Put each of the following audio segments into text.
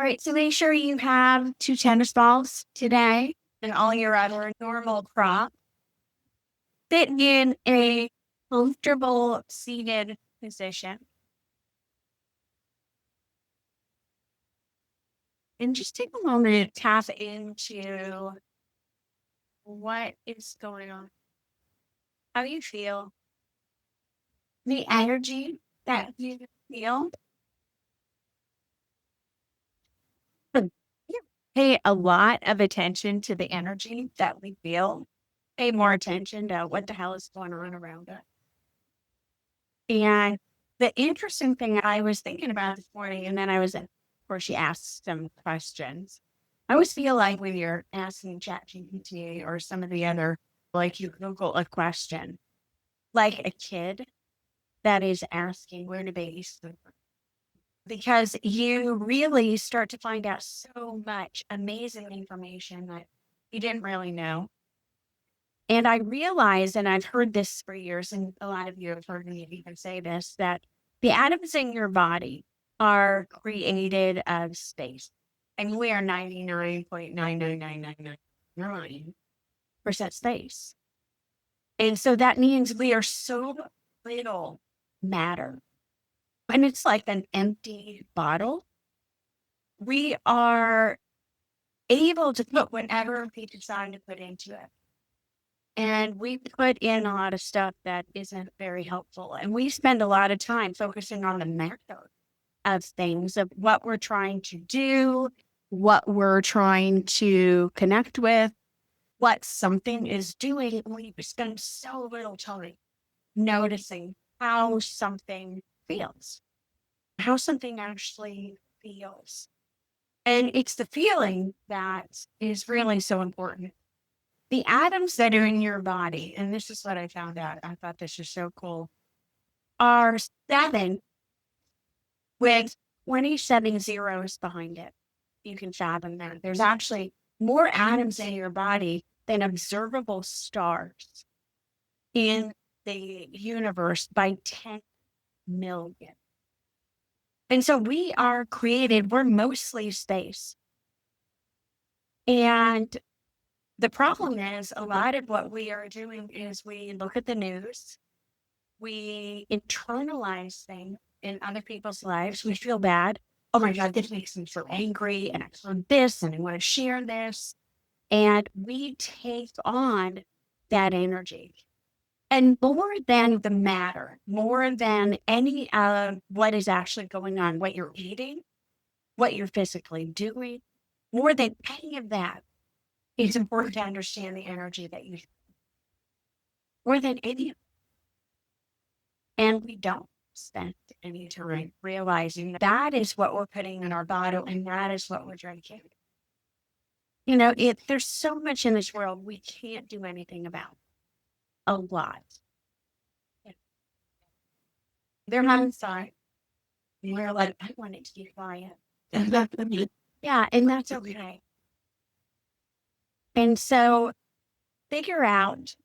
right, so make sure you have two tennis balls today and all your other normal prop. Sit in a comfortable seated position and just take a moment to tap into what is going on. How do you feel? The energy that you feel. Yeah. Pay a lot of attention to the energy that we feel. Pay more attention to what the hell is going on around us. And the interesting thing I was thinking about this morning, and then of course, she asked some questions. I always feel like when you're asking ChatGPT or some of the other, like you Google a question, like a kid that is asking where do babies sleep? Because you really start to find out so much amazing information that you didn't really know. And I realized, and I've heard this for years, and a lot of you have heard me even say this, that the atoms in your body are created of space. And we are 99.99999% space. And so that means we are so little matter. And it's like an empty bottle. We are able to put whatever we decide to put into it. And we put in a lot of stuff that isn't very helpful. And we spend a lot of time focusing on the macro of things, of what we're trying to do, what we're trying to connect with, what something is doing. We spend so little time noticing how something feels, how something actually feels. And it's the feeling that is really so important. The atoms that are in your body, and this is what I found out, I thought this is so cool, are 7 with 27 zeros behind it. You can fathom that. There's actually more atoms in your body than observable stars in the universe by 10 million. And so we are created, we're mostly space. And the problem is a lot of what we are doing is we look at the news, we internalize things in other people's lives. We feel bad. Oh my God, this makes me so angry. And I heard this and I want to share this. And we take on that energy. And more than the matter, more than any of what is actually going on, what you're eating, what you're physically doing, more than any of that, it's important to understand the energy that you more than any of it. And we don't spend any time realizing that is what we're putting in our bottle and that is what we're drinking. You know, there's so much in this world we can't do anything about. A lot. They're not inside. We're like, I want it to be quiet. Yeah, and that's okay. And so figure out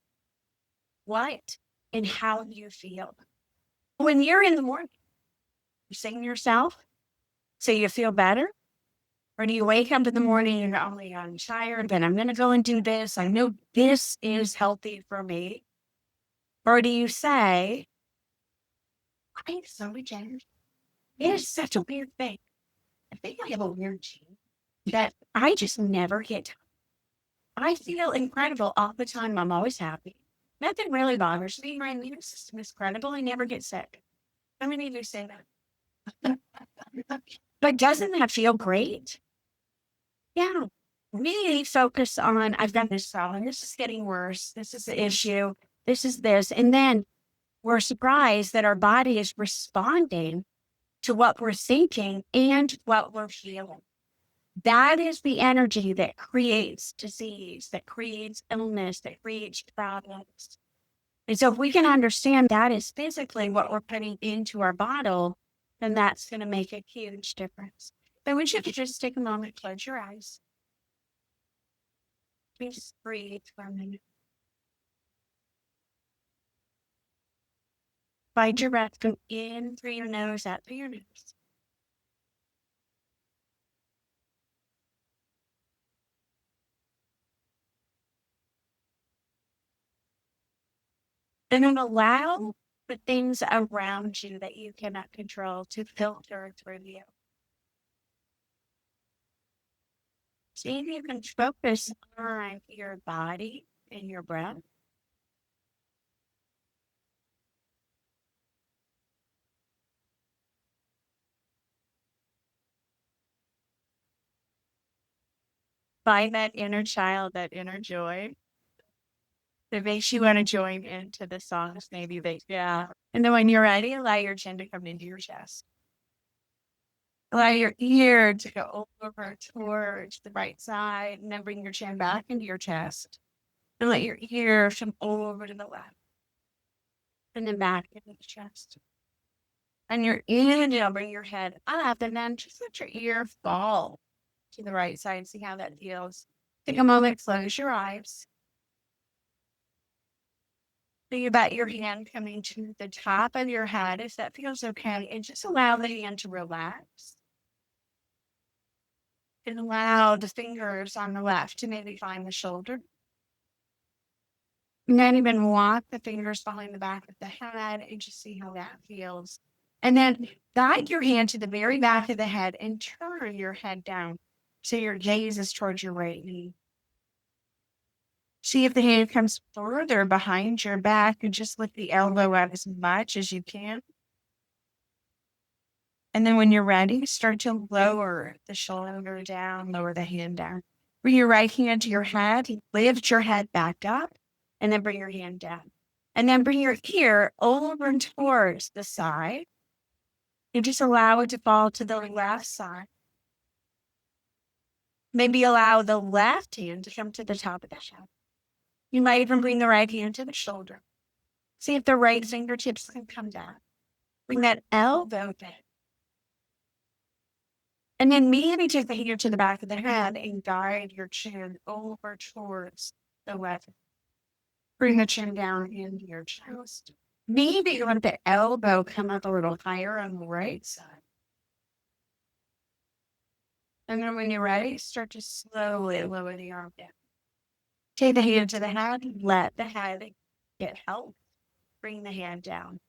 what and how you feel. When you're in the morning, you sing yourself so you feel better? Or do you wake up in the morning and oh my God, I'm tired, but I'm going to go and do this. I know this is healthy for me. Or do you say, I have so much energy. It is such a weird thing. I think I have a weird gene that I just never get tired. I feel incredible all the time. I'm always happy. Nothing really bothers me. My immune system is incredible. I never get sick. How many of you say that? But doesn't that feel great? Yeah. Really focus on, I've got this problem. This is getting worse. This is the issue. This is this. And then we're surprised that our body is responding to what we're thinking and what we're feeling. That is the energy that creates disease, that creates illness, that creates problems. And so if we can understand that is physically what we're putting into our bottle, then that's going to make a huge difference. I want you to just take a moment, close your eyes. Just breathe for a minute. Find your breath, go in through your nose, out through your nose. And then allow the things around you that you cannot control to filter through you. See if you can focus on your body and your breath. Find that inner child, that inner joy that makes you want to join into the songs. Maybe yeah. And then when you're ready, allow your chin to come into your chest. Allow your ear to go over towards the right side, and then bring your chin back into your chest. And let your ear come over to the left. And then back into the chest. And your inhale, bring your head up, and then just let your ear fall to the right side. See how that feels. Take a moment, close your eyes. Think about your hand coming to the top of your head, if that feels okay, and just allow the hand to relax. And allow the fingers on the left to maybe find the shoulder. And then even walk the fingers behind the back of the head and just see how that feels. And then guide your hand to the very back of the head and turn your head down so your gaze is towards your right knee. See if the hand comes further behind your back and just lift the elbow up as much as you can. And then when you're ready, start to lower the shoulder down, lower the hand down. Bring your right hand to your head, lift your head back up, and then bring your hand down. And then bring your ear over towards the side. And just allow it to fall to the left side. Maybe allow the left hand to come to the top of the head. You might even bring the right hand to the shoulder. See if the right fingertips can come down. Bring that elbow down. And then maybe take the hand to the back of the head and guide your chin over towards the left. Bring the chin down into your chest. Maybe you want the elbow come up a little higher on the right side. And then when you're ready, start to slowly lower the arm down. Take the hand to the head, let the head get held. Bring the hand down.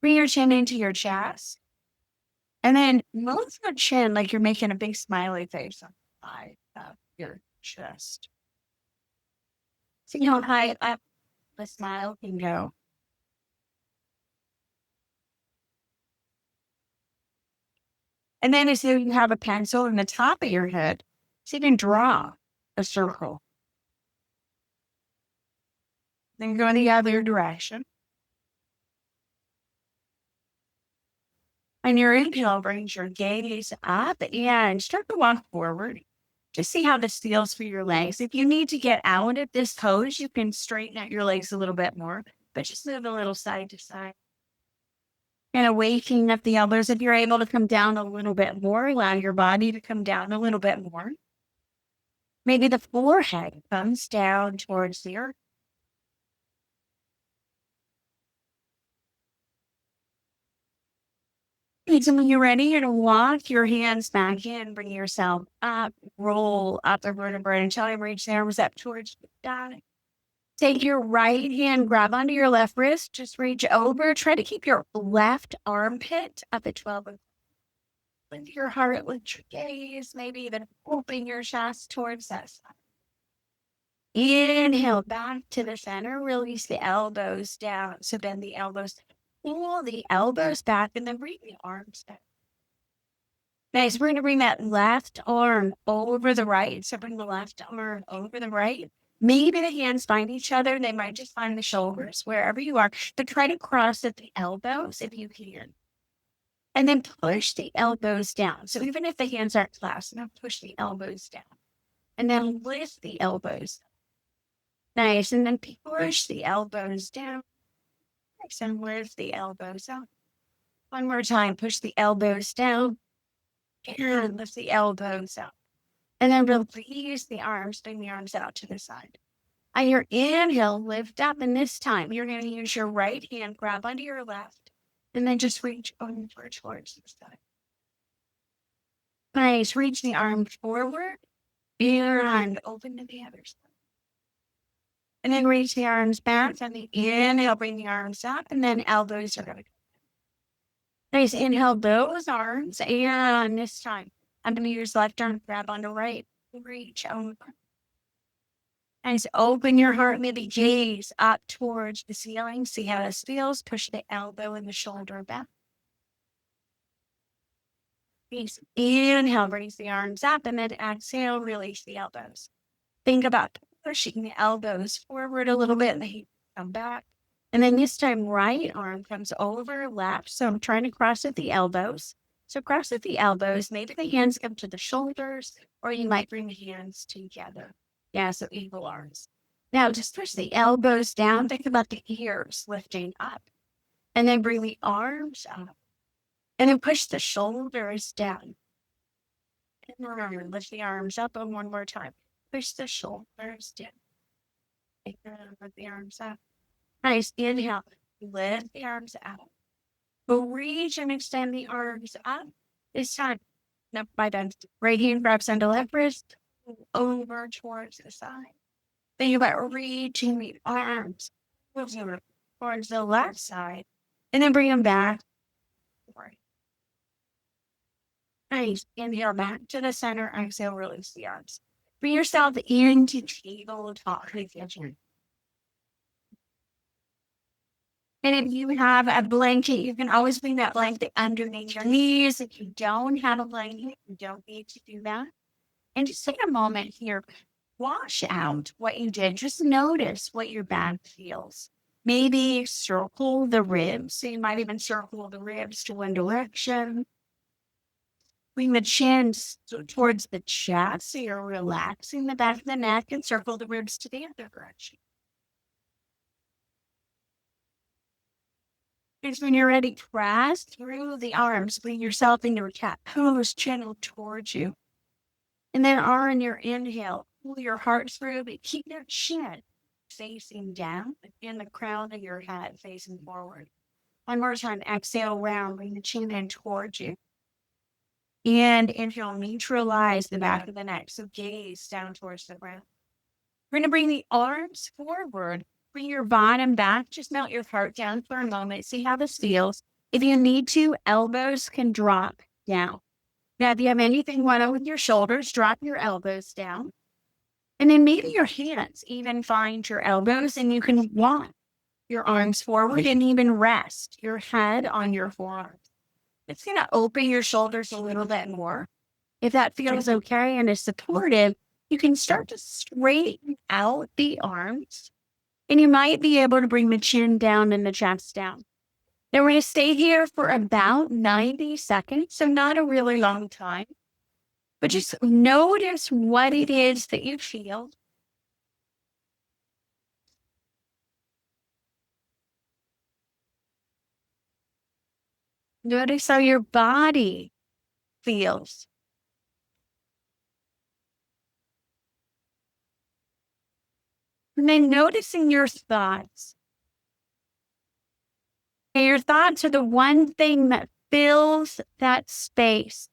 Bring your chin into your chest. And then move your chin like you're making a big smiley face on the side of your chest. See how high up the smile can go. And then as though you have a pencil in the top of your head, so you can draw a circle. Then go in the other direction. And your inhale brings your gaze up and start to walk forward. Just see how this feels for your legs. If you need to get out of this pose, you can straighten out your legs a little bit more, but just move a little side to side. Kind of waking up the elbows. If you're able to come down a little bit more, allow your body to come down a little bit more. Maybe the forehead comes down towards the earth. And so when you're ready, you're going to walk your hands back in, bring yourself up, roll up the vertebrae until you reach the arms up towards the sky. Take your right hand, grab onto your left wrist, just reach over. Try to keep your left armpit up at 12. Lift your heart, lift your gaze, maybe even open your chest towards that side. Inhale back to the center, release the elbows down. So bend the elbows, pull the elbows back, and then bring the arms down. Nice. We're going to bring that left arm over the right. So bring the left arm over the right. Maybe the hands find each other. They might just find the shoulders, wherever you are. But try to cross at the elbows if you can. And then push the elbows down. So even if the hands aren't clasped, now push the elbows down. And then lift the elbows. Nice. And then push the elbows down. Nice. And lift the elbows up. One more time. Push the elbows down. And lift the elbows up. And then release the arms, bring the arms out to the side. On your inhale, lift up. And this time, you're going to use your right hand, grab onto your left, and then just reach over towards the side. Nice. Reach the arm forward and open to the other side. And then reach the arms back. On the inhale, bring the arms up, and then elbows are going to. Nice. Inhale those arms, and this time I'm going to use left arm, grab on the right, reach over. Nice. Open your heart, maybe gaze up towards the ceiling. See how this feels. Push the elbow and the shoulder back. Nice. Inhale, raise the arms up, and then exhale, release the elbows. Think about pushing the elbows forward a little bit and they come back. And then this time, right arm comes over, left. So I'm trying to cross at the elbows. So cross at the elbows. Maybe the hands come to the shoulders, or you might bring the hands together. Yeah, so eagle arms. Now just push the elbows down. Think about the ears lifting up. And then bring the arms up. And then push the shoulders down. And remember, lift the arms up and one more time. Push the shoulders down. Lift the arms up. Nice. Inhale. Lift the arms out. We'll reach and extend the arms up. This time, no, by then, right hand grabs onto left wrist, over towards the side. Think about reaching the arms towards the left side, and then bring them back. Nice. Inhale back to the center. Exhale, release the arms. Bring yourself into tabletop position. And if you have a blanket, you can always bring that blanket underneath your knees. If you don't have a blanket, you don't need to do that. And just take a moment here. Wash out what you did. Just notice what your back feels. Maybe circle the ribs. So you might even circle the ribs to one direction. Bring the chin towards the chest. So you're relaxing the back of the neck and circle the ribs to the other direction. And when you're ready, press through the arms. Bring yourself into a cat pose, channel towards you. And then on your inhale, pull your heart through, but keep your chin facing down and the crown of your head facing forward. One more time, exhale round, bring the chin in towards you. And inhale, neutralize the back of the neck. So gaze down towards the ground. We're going to bring the arms forward. Bring your bottom back. Just melt your heart down for a moment. See how this feels. If you need to, elbows can drop down. Now, if you have anything going on with your shoulders, drop your elbows down. And then maybe your hands even find your elbows and you can walk your arms forward and even rest your head on your forearms. It's going to open your shoulders a little bit more. If that feels okay and is supportive, you can start to straighten out the arms. And you might be able to bring the chin down and the chest down. Now we're going to stay here for about 90 seconds, so not a really long time. But just notice what it is that you feel. Notice how your body feels. And then noticing your thoughts. And your thoughts are the one thing that fills that space.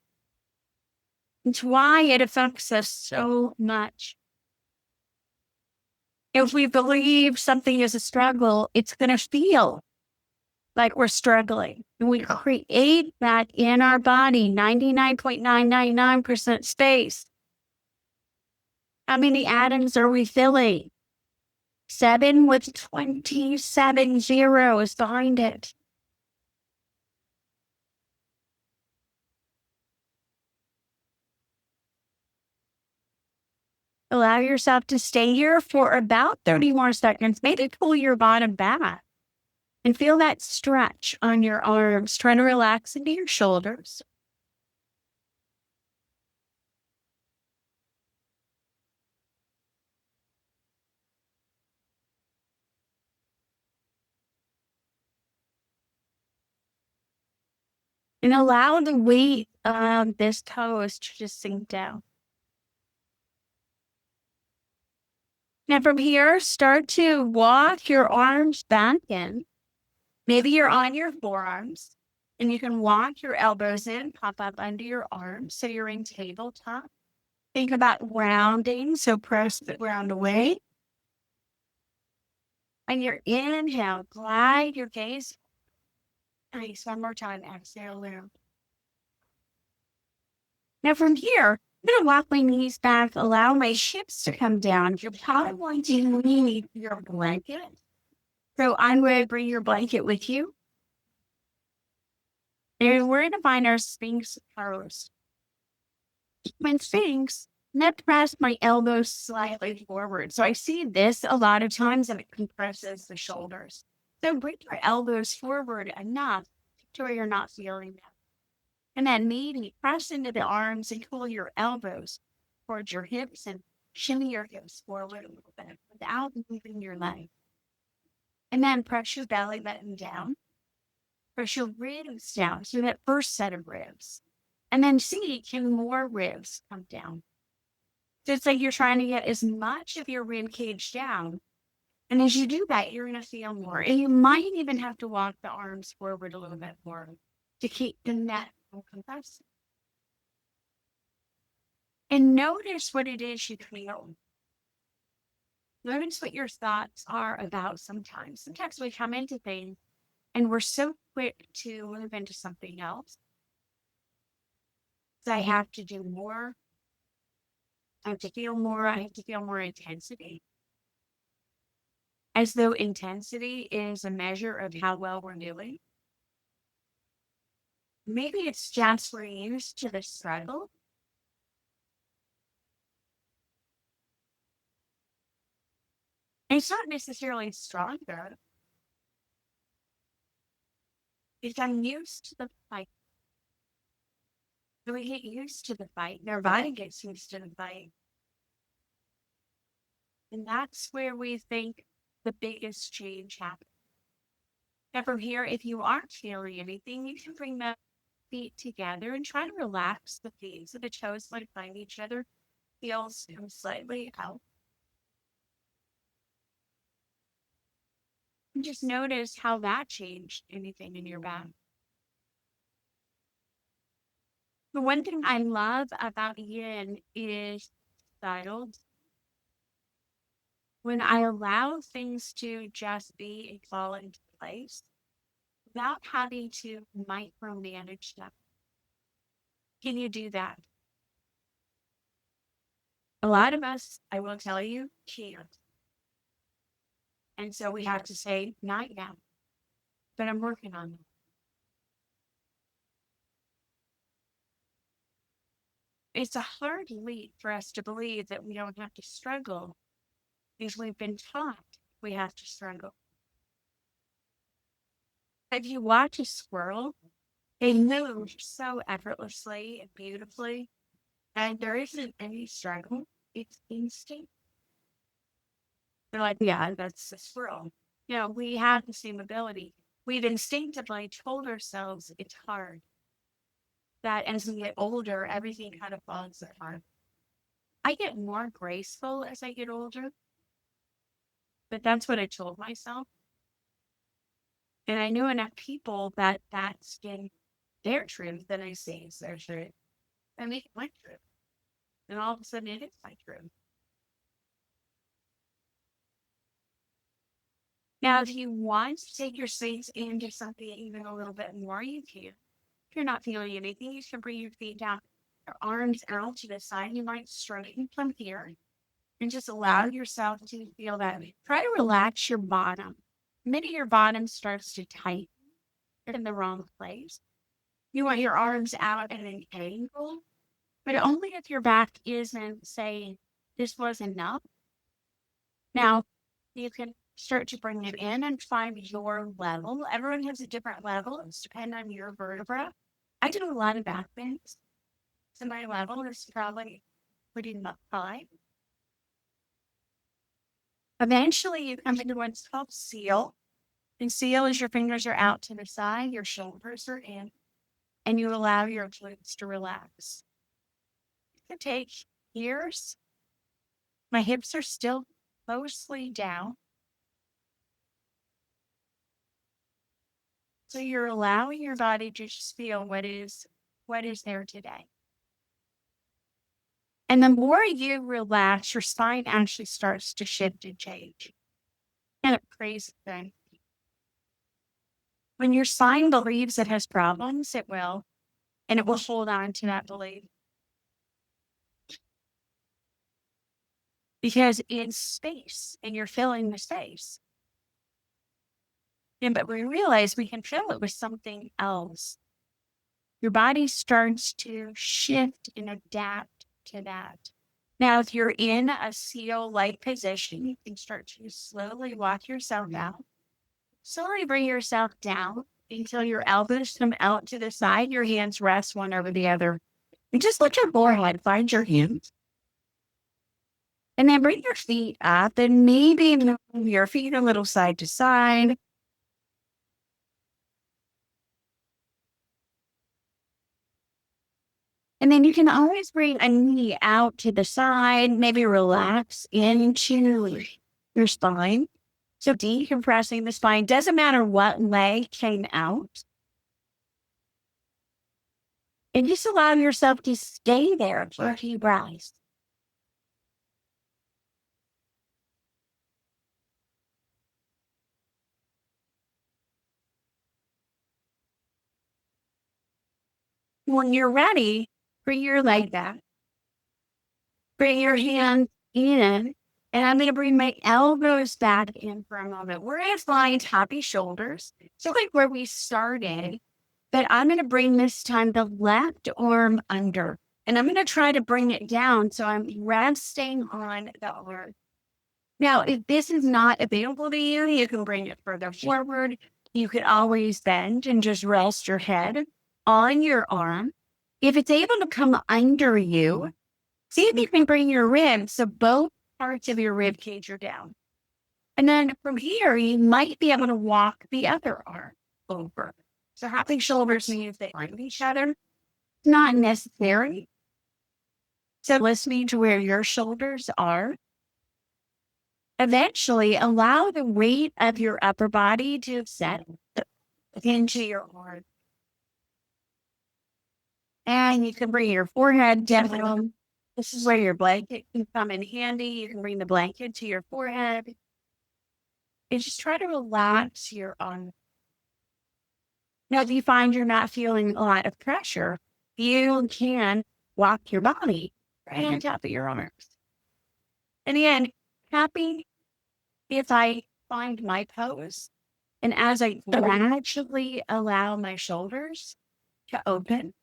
It's why it affects us so much. If we believe something is a struggle, it's going to feel like we're struggling. And we create that in our body, 99.999% space. How many atoms are we filling? 7 with 27 zeros behind it. Allow yourself to stay here for about 30 more seconds. Maybe pull your bottom back and feel that stretch on your arms. Try to relax into your shoulders. And allow the weight of this pose to just sink down. Now from here, start to walk your arms back in. Maybe you're on your forearms and you can walk your elbows in, pop up under your arms so you're in tabletop. Think about rounding, so press the ground away. And your inhale, glide your gaze. Nice. One more time. Exhale down. Now from here, I'm going to walk my knees back, allow my hips to come down. You're probably going to need your blanket. So I'm going to bring your blanket with you. And we're going to find our Sphinx pose. When Sphinx, let's press my elbows slightly forward. So I see this a lot of times and it compresses the shoulders. So bring your elbows forward enough to where you're not feeling that. And then maybe press into the arms and pull your elbows towards your hips and shimmy your hips forward a little bit without moving your leg. And then press your belly button down. Press your ribs down. So that first set of ribs. And then see, can more ribs come down? So it's like you're trying to get as much of your rib cage down. And as you do that, you're going to feel more. And you might even have to walk the arms forward a little bit more to keep the neck from compressing. And notice what it is you feel. Notice what your thoughts are about sometimes. Sometimes we come into things and we're so quick to move into something else. So I have to do more. I have to feel more. I have to feel more intensity. As though intensity is a measure of how well we're doing. Maybe it's just we're used to the struggle. It's not necessarily stronger. It's I'm used to the fight. So we get used to the fight. Our body gets used to the fight. And that's where we think the biggest change happens. Now from here, if you aren't feeling anything, you can bring the feet together and try to relax the feet so the toes might find each other. Heels come slightly out. And just notice how that changed anything in your back. The one thing I love about yin is styled. When I allow things to just be and fall into place without having to micromanage them. Can you do that? A lot of us, I will tell you, can't. And so we have to say, not yet, but I'm working on it. It's a hard leap for us to believe that we don't have to struggle because we've been taught we have to struggle. If you watch a squirrel, they move so effortlessly and beautifully, and there isn't any struggle. It's instinct. They're like, yeah, that's a squirrel. You know, we have the same ability. We've instinctively told ourselves it's hard. That as we get older, everything kind of falls apart. I get more graceful as I get older, but that's what I told myself. And I knew enough people that that's been their truth that I say is their truth. I make it my truth. And all of a sudden it is my truth. Now, if you want to take your space into something even a little bit more, you can. If you're not feeling anything, you can bring your feet down, your arms out to the side. You might straighten from here and just allow yourself to feel that. Try to relax your bottom. Maybe your bottom starts to tighten in the wrong place. You want your arms out at an angle, but only if your back isn't saying this was enough. Now, you can start to bring it in and find your level. Everyone has a different level. It's depending on your vertebra. I do a lot of back bends. So my level is probably pretty high. Eventually, you come into what's called seal. And seal is your fingers are out to the side, your shoulders are in, and you allow your glutes to relax. It can take years. My hips are still mostly down. So you're allowing your body to just feel what is there today. And the more you relax, your spine actually starts to shift and change. And a crazy thing. When your spine believes it has problems, it will, and it will hold on to that belief because it's space and you're filling the space. And but we realize we can fill it with something else. Your body starts to shift and adapt to that. Now, if you're in a seal-like position, you can start to slowly walk yourself out. Slowly bring yourself down until your elbows come out to the side. Your hands rest one over the other. And just let your forehead find your hands. And then bring your feet up and maybe move your feet a little side to side. And then you can always bring a knee out to the side, maybe relax into your spine. So decompressing the spine, doesn't matter what leg came out. And just allow yourself to stay there for a few breaths. When you're ready, bring your leg back. Bring your hands in. And I'm going to bring my elbows back in for a moment. We're going to find happy shoulders. So like where we started. But I'm going to bring this time the left arm under. And I'm going to try to bring it down. So I'm resting on the arm. Now, if this is not available to you, you can bring it further forward. You could always bend and just rest your head on your arm. If it's able to come under you, see if you can bring your ribs so both parts of your rib cage are down. And then from here, you might be able to walk the other arm over. So happy shoulders means they find each other. It's not necessary. So listening to where your shoulders are. Eventually, allow the weight of your upper body to settle into your arm. And you can bring your forehead down. This is where your blanket can come in handy. You can bring the blanket to your forehead. And just try to relax your arm. Now, if you find you're not feeling a lot of pressure, you can walk your body right on top of your arms. In the end, happy if I find my pose. And as I gradually allow my shoulders to open,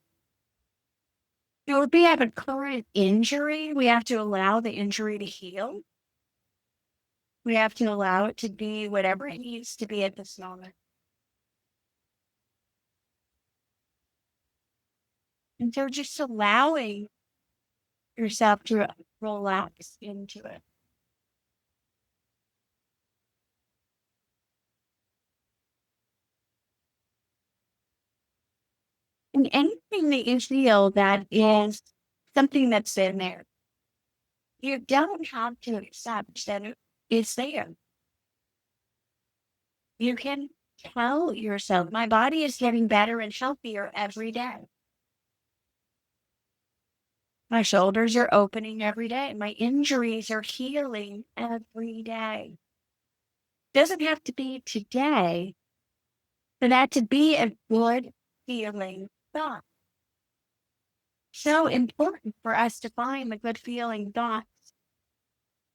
if we have a current injury, we have to allow the injury to heal. We have to allow it to be whatever it needs to be at this moment. And so just allowing yourself to relax into it. And anything that you feel that is something that's in there, you don't have to accept that it's there. You can tell yourself, my body is getting better and healthier every day. My shoulders are opening every day. My injuries are healing every day. Doesn't have to be today, but that to be a good feeling thought. So important for us to find the good feeling thoughts,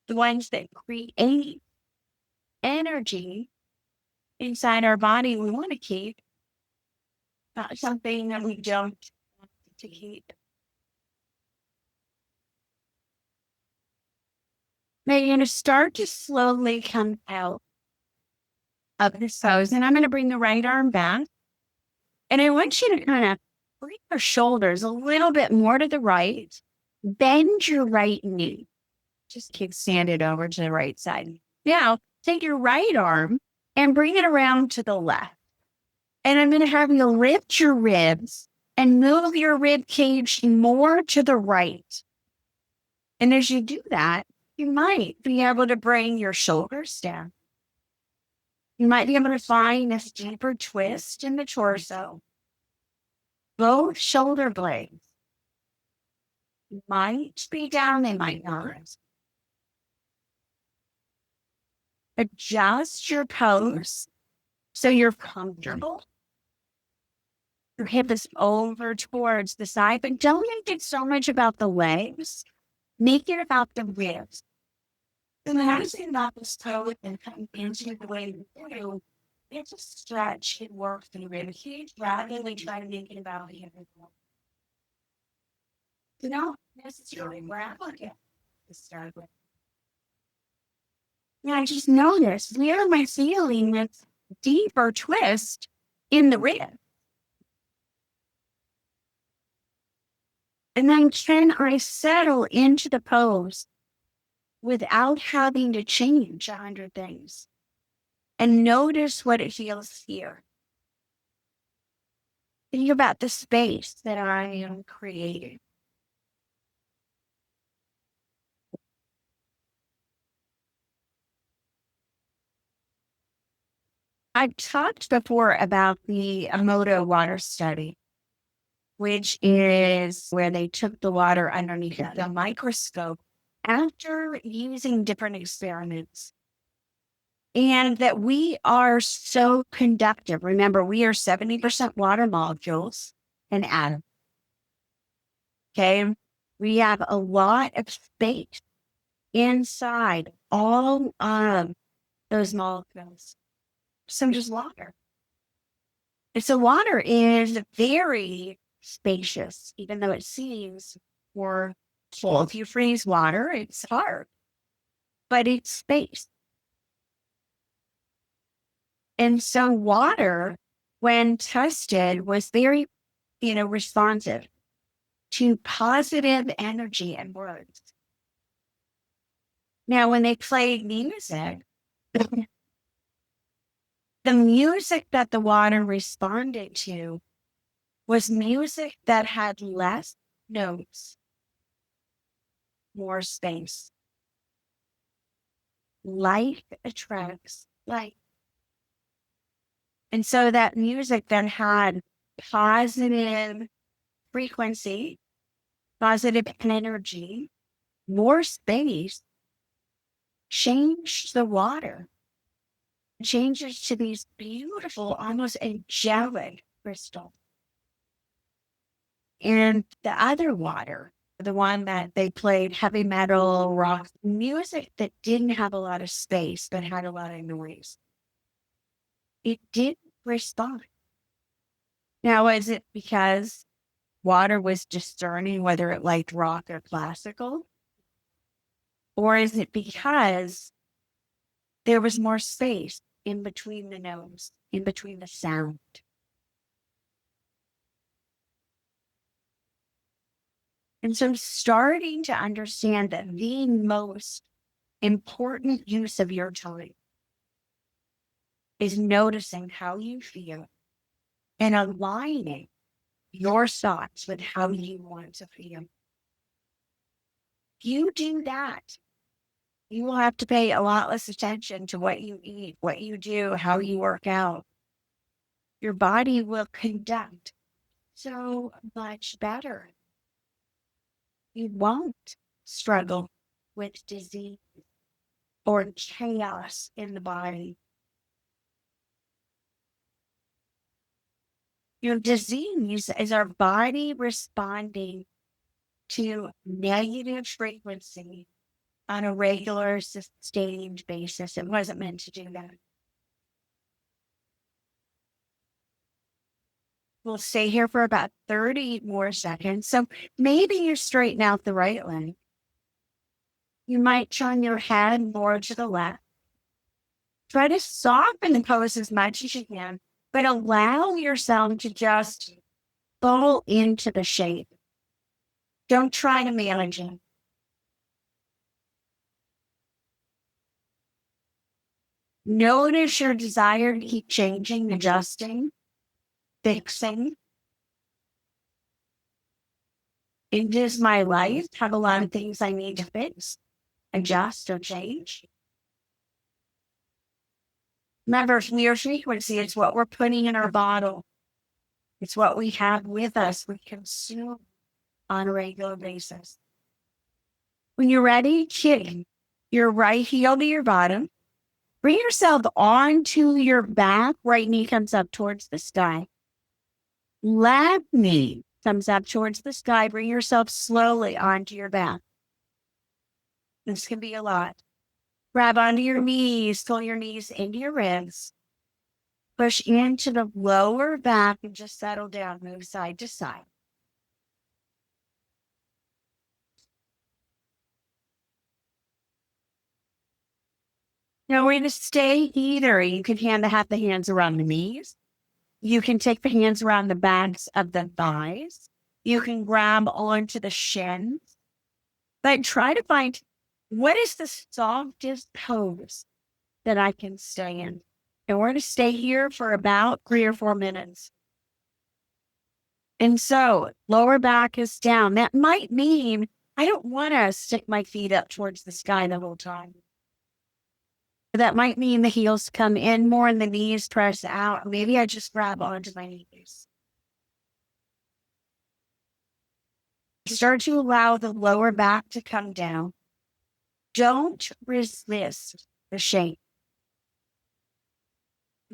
the ones that create energy inside our body we want to keep, not something that we don't want to keep. Now you're going to start to slowly come out of this pose. And I'm going to bring the right arm back. And I want you to kind of bring your shoulders a little bit more to the right. Bend your right knee. Just kickstand it over to the right side. Now, take your right arm and bring it around to the left. And I'm going to have you lift your ribs and move your rib cage more to the right. And as you do that, you might be able to bring your shoulders down. You might be able to find this deeper twist in the torso. Both shoulder blades might be down, they might not. adjust your pose so you're comfortable. Your hip is over towards the side, but don't make it so much about the legs. Make it about the ribs. And the nice thing about this toe and coming into the way you do, it's a stretch. It works in the rib cage rather than trying to make it about the hip. You don't necessarily grab on it to start with. And I just noticed where am I feeling this deeper twist in the rib? And then can I settle into the pose without having to change 100 things? And notice what it feels here. Think about the space that I am creating. I've talked before about the Emoto water study, which is where they took the water underneath the microscope after using different experiments. And that we are so conductive. Remember, we are 70% water molecules and atoms. Okay. We have a lot of space inside all of those molecules. So does water. And so water is very spacious, even though it seems more full. If you freeze water, it's hard, but it's space. And so water, when tested, was very, responsive to positive energy and words. Now, when they played music, the music that the water responded to was music that had less notes, more space. Light attracts light. And so that music that had positive frequency, positive energy, more space, changed the water. Changes to these beautiful, almost angelic crystals. And the other water, the one that they played heavy metal, rock, music that didn't have a lot of space, but had a lot of noise, it didn't respond. Now, is it because water was discerning whether it liked rock or classical? Or is it because there was more space in between the notes, in between the sound? And so starting to understand that the most important use of your time is noticing how you feel and aligning your thoughts with how you want to feel. You do that, you will have to pay a lot less attention to what you eat, what you do, how you work out. Your body will conduct so much better. You won't struggle with disease or chaos in the body. Disease is our body responding to negative frequency on a regular, sustained basis. It wasn't meant to do that. We'll stay here for about 30 more seconds. So maybe you straighten out the right leg. You might turn your head more to the left. Try to soften the pose as much as you can, but allow yourself to just fall into the shape. Don't try to manage it. Notice your desire to keep changing, adjusting, fixing. It is my life. Have a lot of things I need to fix, adjust, or change. Remember, your frequency is what we're putting in our bottle. It's what we have with us, we consume on a regular basis. When you're ready, kick your right heel to your bottom. Bring yourself onto your back. Right knee comes up towards the sky. Left knee comes up towards the sky. Bring yourself slowly onto your back. This can be a lot. Grab onto your knees, pull your knees into your ribs. Push into the lower back and just settle down. Move side to side. Now we're going to stay either. You can have the hands around the knees. You can take the hands around the backs of the thighs. You can grab onto the shins. But try to find what is the softest pose that I can stay in. And we're going to stay here for about 3 or 4 minutes. And so lower back is down. That might mean I don't want to stick my feet up towards the sky the whole time. That might mean the heels come in more and the knees press out. Maybe I just grab onto my knees. Start to allow the lower back to come down. Don't resist the shape.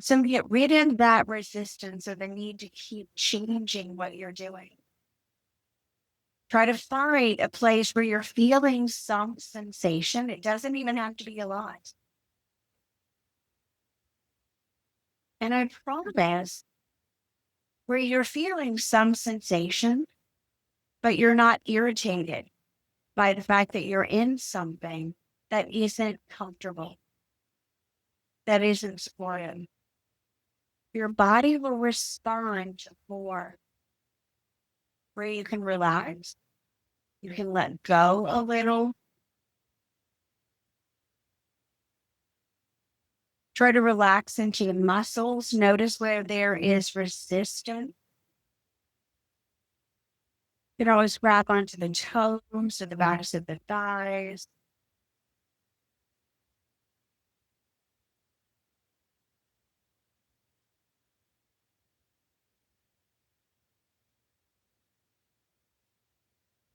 So get rid of that resistance or the need to keep changing what you're doing. Try to find a place where you're feeling some sensation. It doesn't even have to be a lot. And I promise where you're feeling some sensation, but you're not irritated by the fact that you're in something that isn't comfortable, that isn't supportive. Your body will respond more where you can relax. You can let go a little. Try to relax into the muscles. Notice where there is resistance. You can always grab onto the toes or the backs of the thighs.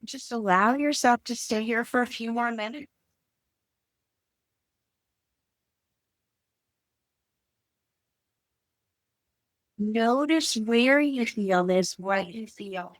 Just allow yourself to stay here for a few more minutes. Notice where you feel this, what you feel.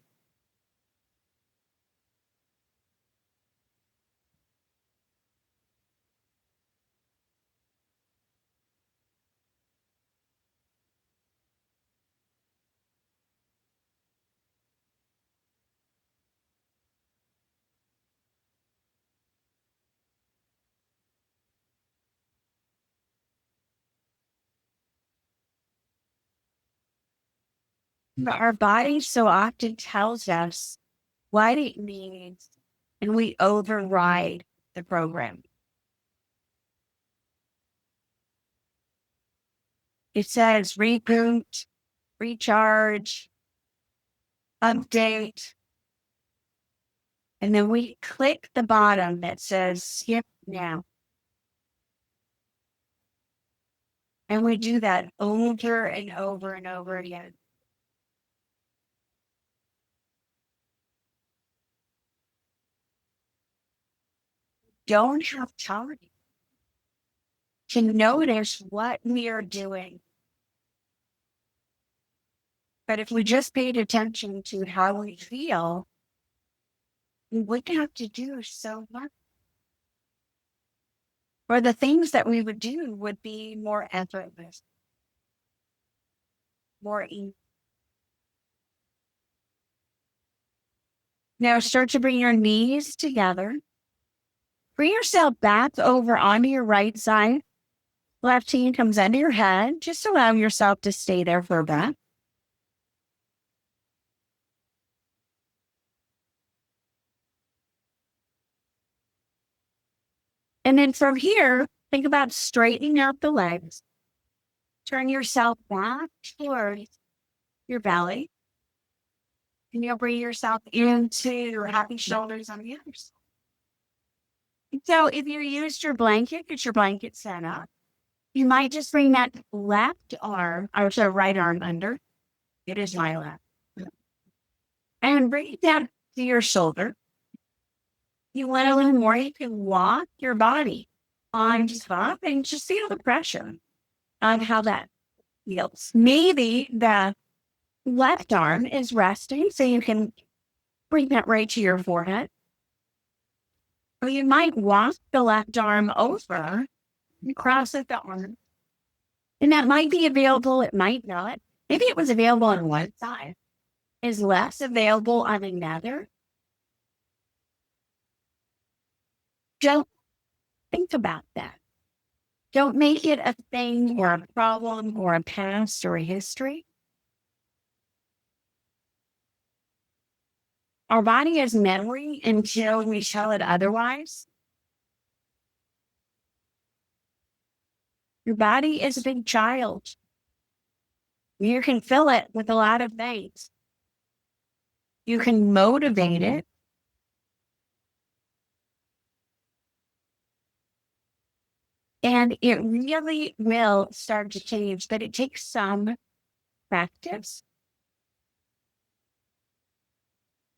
Our body so often tells us what it needs, and we override the program. It says reboot, recharge, update. And then we click the bottom that says skip now. And we do that over and over and over again. Don't have time to notice what we are doing. But if we just paid attention to how we feel, we wouldn't have to do so much. Or the things that we would do would be more effortless, more easy. Now start to bring your knees together. Bring yourself back over onto your right side. Left hand comes under your head. Just allow yourself to stay there for a bit. And then from here, think about straightening out the legs. Turn yourself back towards your belly. And you'll bring yourself into your happy shoulders on the other side. So if you used your blanket, get your blanket set up. You might just bring that left arm, or so right arm under. It is my left. And bring it down to your shoulder. You want a little more, you can walk your body arms up and just feel the pressure on how that feels. Maybe the left arm is resting, so you can bring that right to your forehead. Or you might walk the left arm over and cross at the arm. And that might be available, it might not. Maybe it was available on one side, is less available on another. Don't think about that. Don't make it a thing or a problem or a past or a history. Our body is memory until we tell it otherwise. Your body is a big child. You can fill it with a lot of things. You can motivate it. And it really will start to change, but it takes some practice.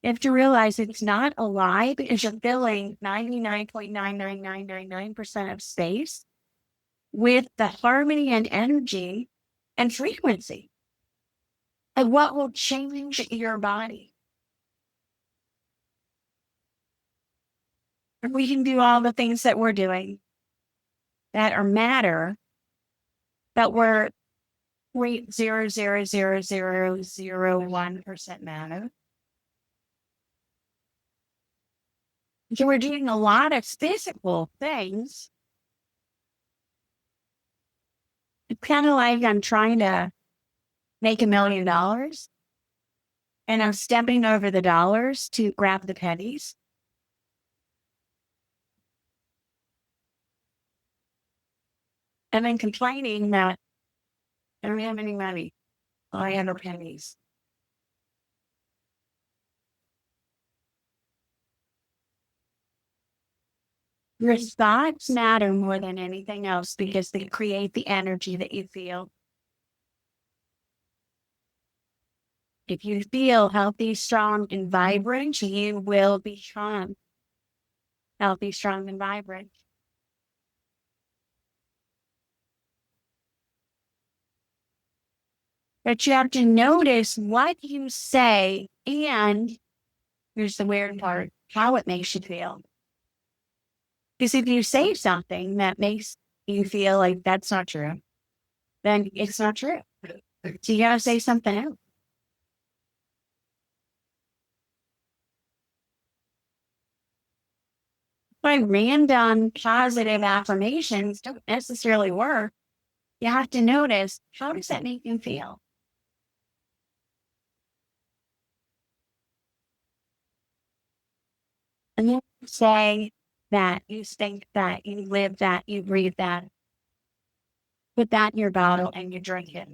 You have to realize it's not alive because you're filling 99.99999% of space with the harmony and energy and frequency of what will change your body. We can do all the things that we're doing that are matter, but we're 0.0000001% matter. So we're doing a lot of physical things. It's kind of like I'm trying to make $1 million and I'm stepping over the dollars to grab the pennies. And then complaining that I don't have any money. All I have are pennies. Your thoughts matter more than anything else because they create the energy that you feel. If you feel healthy, strong, and vibrant, you will become healthy, strong, and vibrant. But you have to notice what you say, and here's the weird part, how it makes you feel. Because if you say something that makes you feel like that's not true, then it's not true. So you gotta say something else. By random positive affirmations don't necessarily work. You have to notice, how does that make you feel? And then say that, you think that, you live that, you breathe that. Put that in your bottle and you drink it.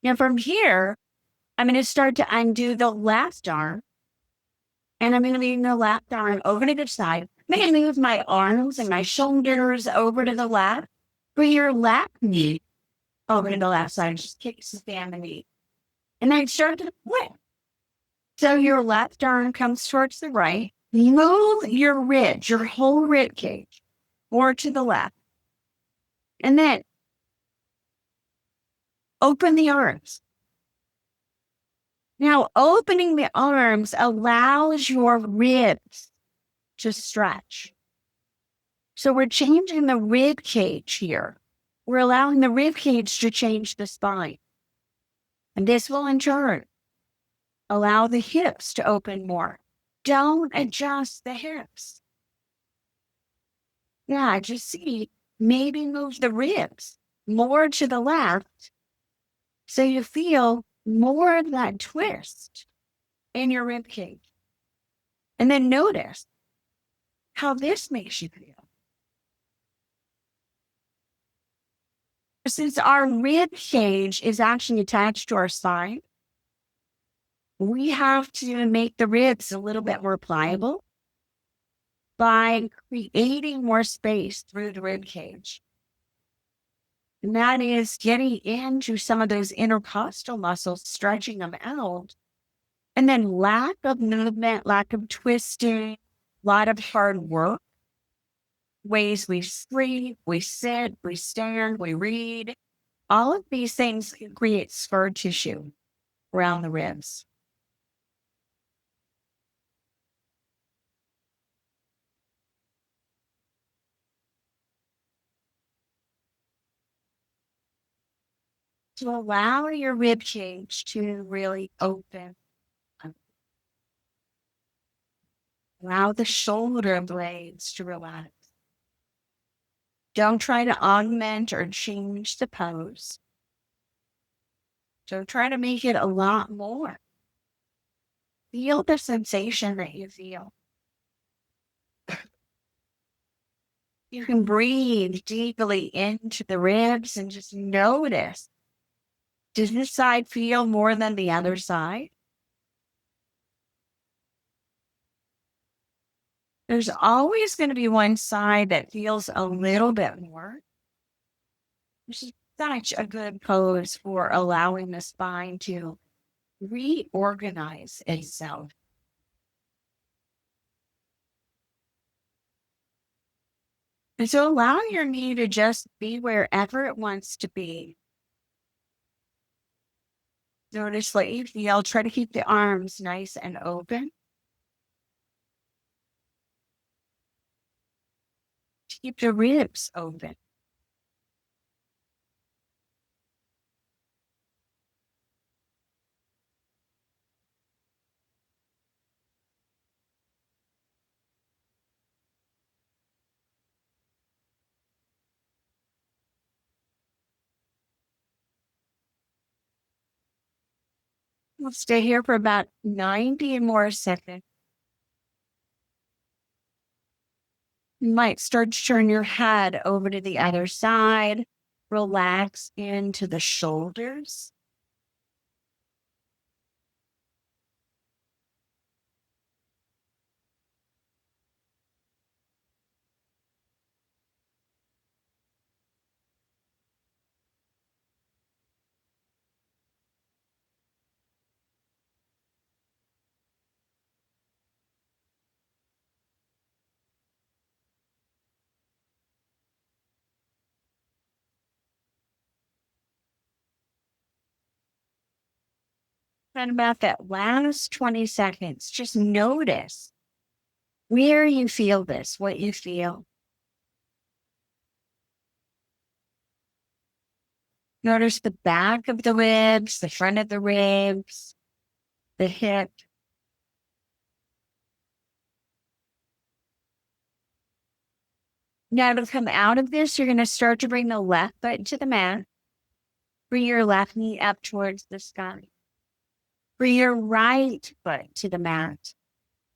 Now from here, I'm going to start to undo the left arm. And I'm going to lean the left arm over to the side. I'm going to move my arms and my shoulders over to the left. Bring your left knee over to the left side. Just kick, stand the knee. And then start to flip. So your left arm comes towards the right. Move your ribs, your whole rib cage, or to the left. And then open the arms. Now, opening the arms allows your ribs to stretch. So we're changing the rib cage here. We're allowing the rib cage to change the spine. And this will in turn allow the hips to open more. Don't adjust the hips. Yeah, just see, maybe move the ribs more to the left so you feel more of that twist in your rib cage. And then notice how this makes you feel. Since our rib cage is actually attached to our spine, we have to make the ribs a little bit more pliable by creating more space through the rib cage. And that is getting into some of those intercostal muscles, stretching them out. And then lack of movement, lack of twisting, a lot of hard work, ways we sleep, we sit, we stand, we read. All of these things can create scar tissue around the ribs. To allow your rib cage to really open. Allow the shoulder blades to relax. Don't try to augment or change the pose. Don't try to make it a lot more. Feel the sensation that you feel. You can breathe deeply into the ribs and just notice. Does this side feel more than the other side? There's always going to be one side that feels a little bit more. This is such a good pose for allowing the spine to reorganize itself. And so allow your knee to just be wherever it wants to be. Notice what you feel. Try to keep the arms nice and open. Keep the ribs open. We'll stay here for about 90 more seconds. You might start to turn your head over to the other side. Relax into the shoulders. And about that last 20 seconds, just notice where you feel this, what you feel. Notice the back of the ribs, the front of the ribs, the hip. Now to come out of this, you're going to start to bring the left foot to the mat. Bring your left knee up towards the sky. Bring your right foot to the mat.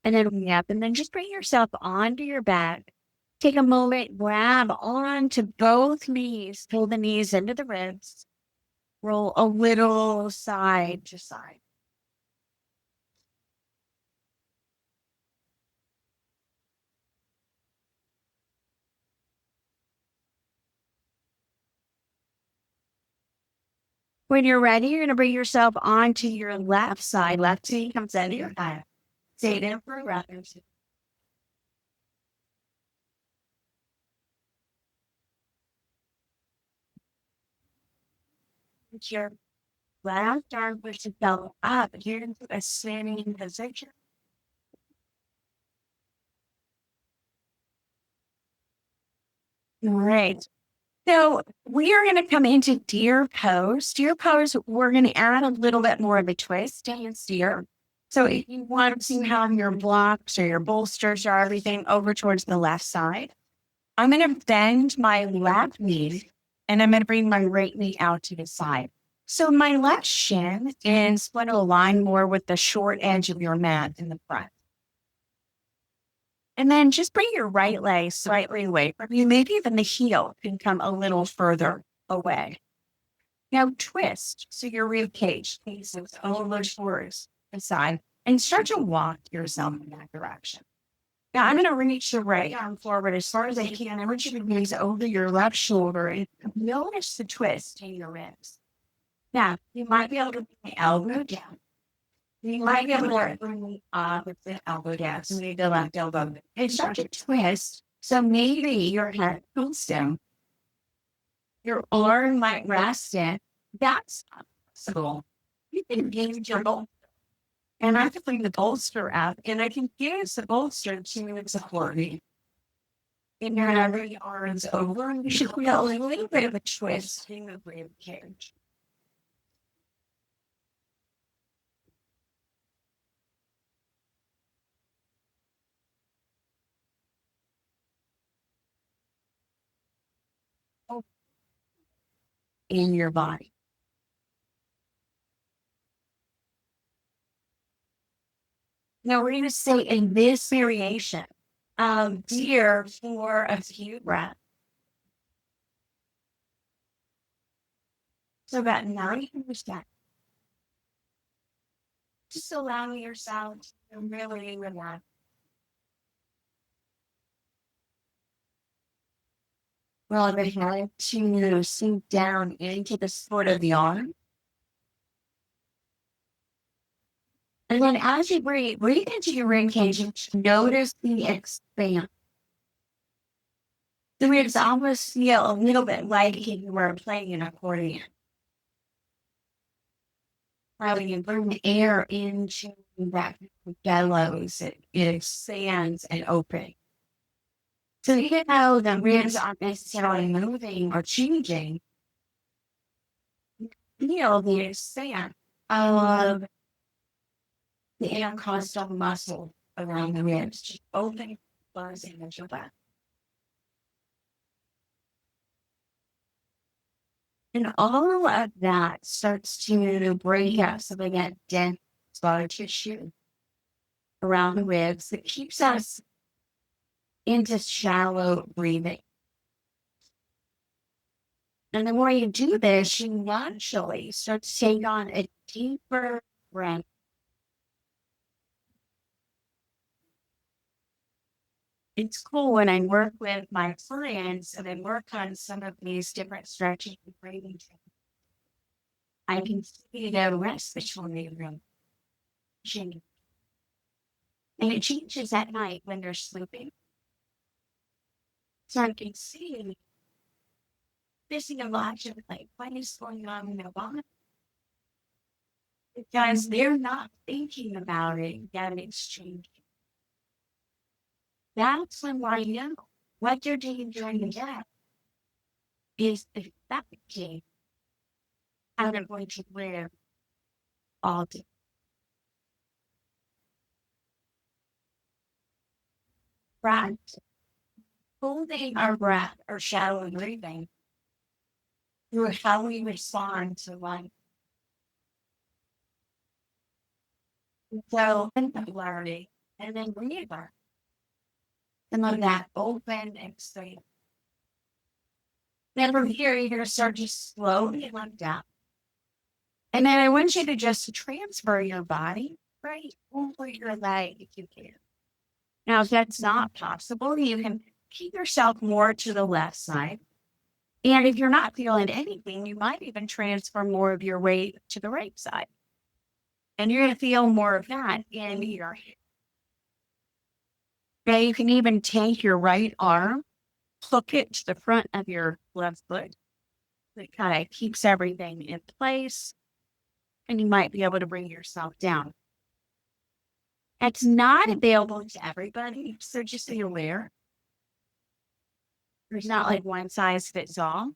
And then up, and then just bring yourself onto your back. Take a moment, grab onto both knees, pull the knees into the ribs. Roll a little side to side. When you're ready, you're going to bring yourself onto your left side. Left knee comes into your back. Stay there for a breath or two. Put your left arm push itself up. You're into a standing position. All right. So we are going to come into deer pose. Deer pose, we're going to add a little bit more of a twist to deer. So if you want to have your blocks or your bolsters or everything over towards the left side, I'm going to bend my left knee and I'm going to bring my right knee out to the side. So my left shin is going to align more with the short edge of your mat in the front. And then just bring your right leg slightly away from you. Maybe even the heel can come a little further away. Now twist so your rib cage faces over towards the side and start to walk yourself in that direction. Now I'm going to reach your right arm forward as far as I can. I want you to gaze over your left shoulder and notice the twist in your ribs. Now, you might be able to bring the elbow down. You might be able to bring the opposite elbow down. So maybe the left elbow. And start to twist. So maybe your head goes down. Your arm might rest in. That's possible. You can engage your bolster. And I can bring the bolster up, and I can use the bolster to support me. And whenever the arms over, you should feel a little bit of a twist in the rib cage. In your body. Now we're going to stay in this variation of deer for a few breaths. So about 90%. Just allowing yourself to really relax. Well, I'm going to sink down into the sport of the arm. And then as you breathe into your rib cage, notice the expand. The ribs almost feel a little bit like if you were playing an accordion. Probably you bring the air into that bellows, it expands and opens. So even though the ribs aren't necessarily moving or changing, feel the expand of the intercostal muscle around the ribs, just open, buzzing as your breath. And all of that starts to break up some of that dense scar tissue around the ribs that keeps us into shallow breathing. And the more you do this, you naturally start to take on a deeper breath. It's cool when I work with my clients and I work on some of these different stretching and breathing techniques. I can see the respiratory rhythm change. And it changes at night when they're sleeping. So I can see missing a lot of like what is going on in their body. Because they're not thinking about it, that it's changing. That's when I know what they're doing during the day is affecting how they're going to live all day. Right. Holding our breath or shallow breathing through how we respond to life. So, learning and then relearn. And let that open and stay. Then from here, you're going to start to slowly let down. And then I want you to just transfer your body right over your leg if you can. Now, if that's not possible, you can keep yourself more to the left side. And if you're not feeling anything, you might even transfer more of your weight to the right side. And you're going to feel more of that in your hip. Okay, you can even take your right arm, hook it to the front of your left foot. It kind of keeps everything in place. And you might be able to bring yourself down. It's not available to everybody, so just be aware. There's not like one size fits all.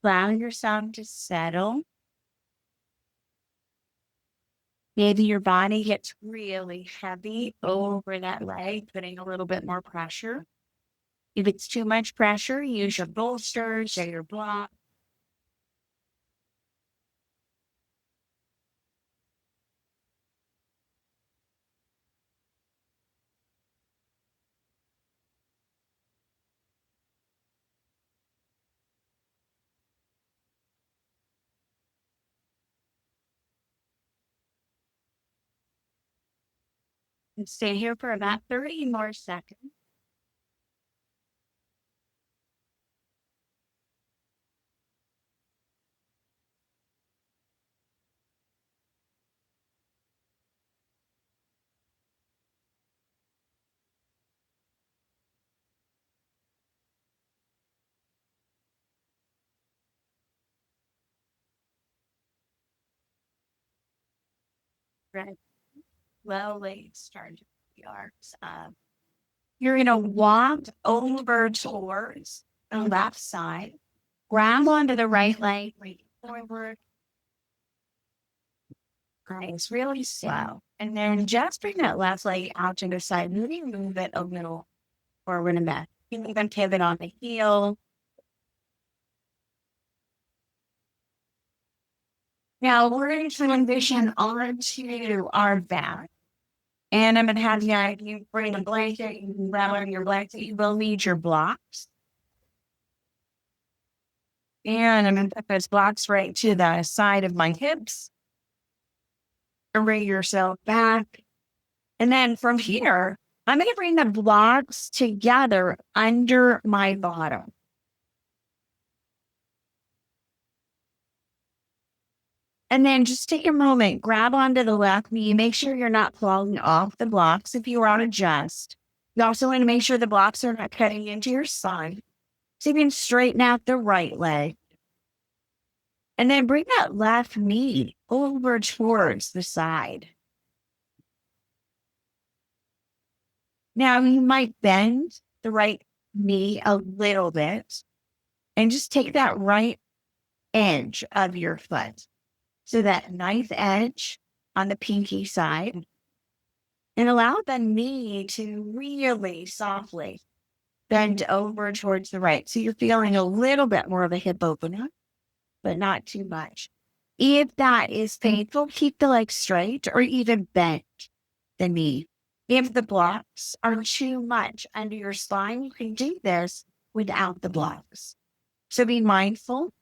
Allow yourself to settle. Maybe your body gets really heavy over that leg, putting a little bit more pressure. If it's too much pressure, use your bolsters or your block. And stay here for about 30 more seconds. Right. Slowly start to put the arms up. You're going to walk over towards the left side. Grab onto the right leg, reach forward. Nice, really slow. And then just bring that left leg out to the side. Maybe move it a little forward and back. You can even pivot on the heel. Now we're going to transition onto our back. And I'm going to have you bring a blanket. You can grab on your blanket. You will need your blocks. And I'm going to put those blocks right to the side of my hips. Bring yourself back. And then from here, I'm going to bring the blocks together under my bottom. And then just take a moment, grab onto the left knee, make sure you're not falling off the blocks if you are on adjust. You also want to make sure the blocks are not cutting into your side. So you can straighten out the right leg. And then bring that left knee over towards the side. Now you might bend the right knee a little bit and just take that right edge of your foot. So that nice edge on the pinky side, and allow the knee to really softly bend over towards the right. So you're feeling a little bit more of a hip opener, but not too much. If that is painful, keep the leg straight or even bend the knee. If the blocks are too much under your spine, you can do this without the blocks. So be mindful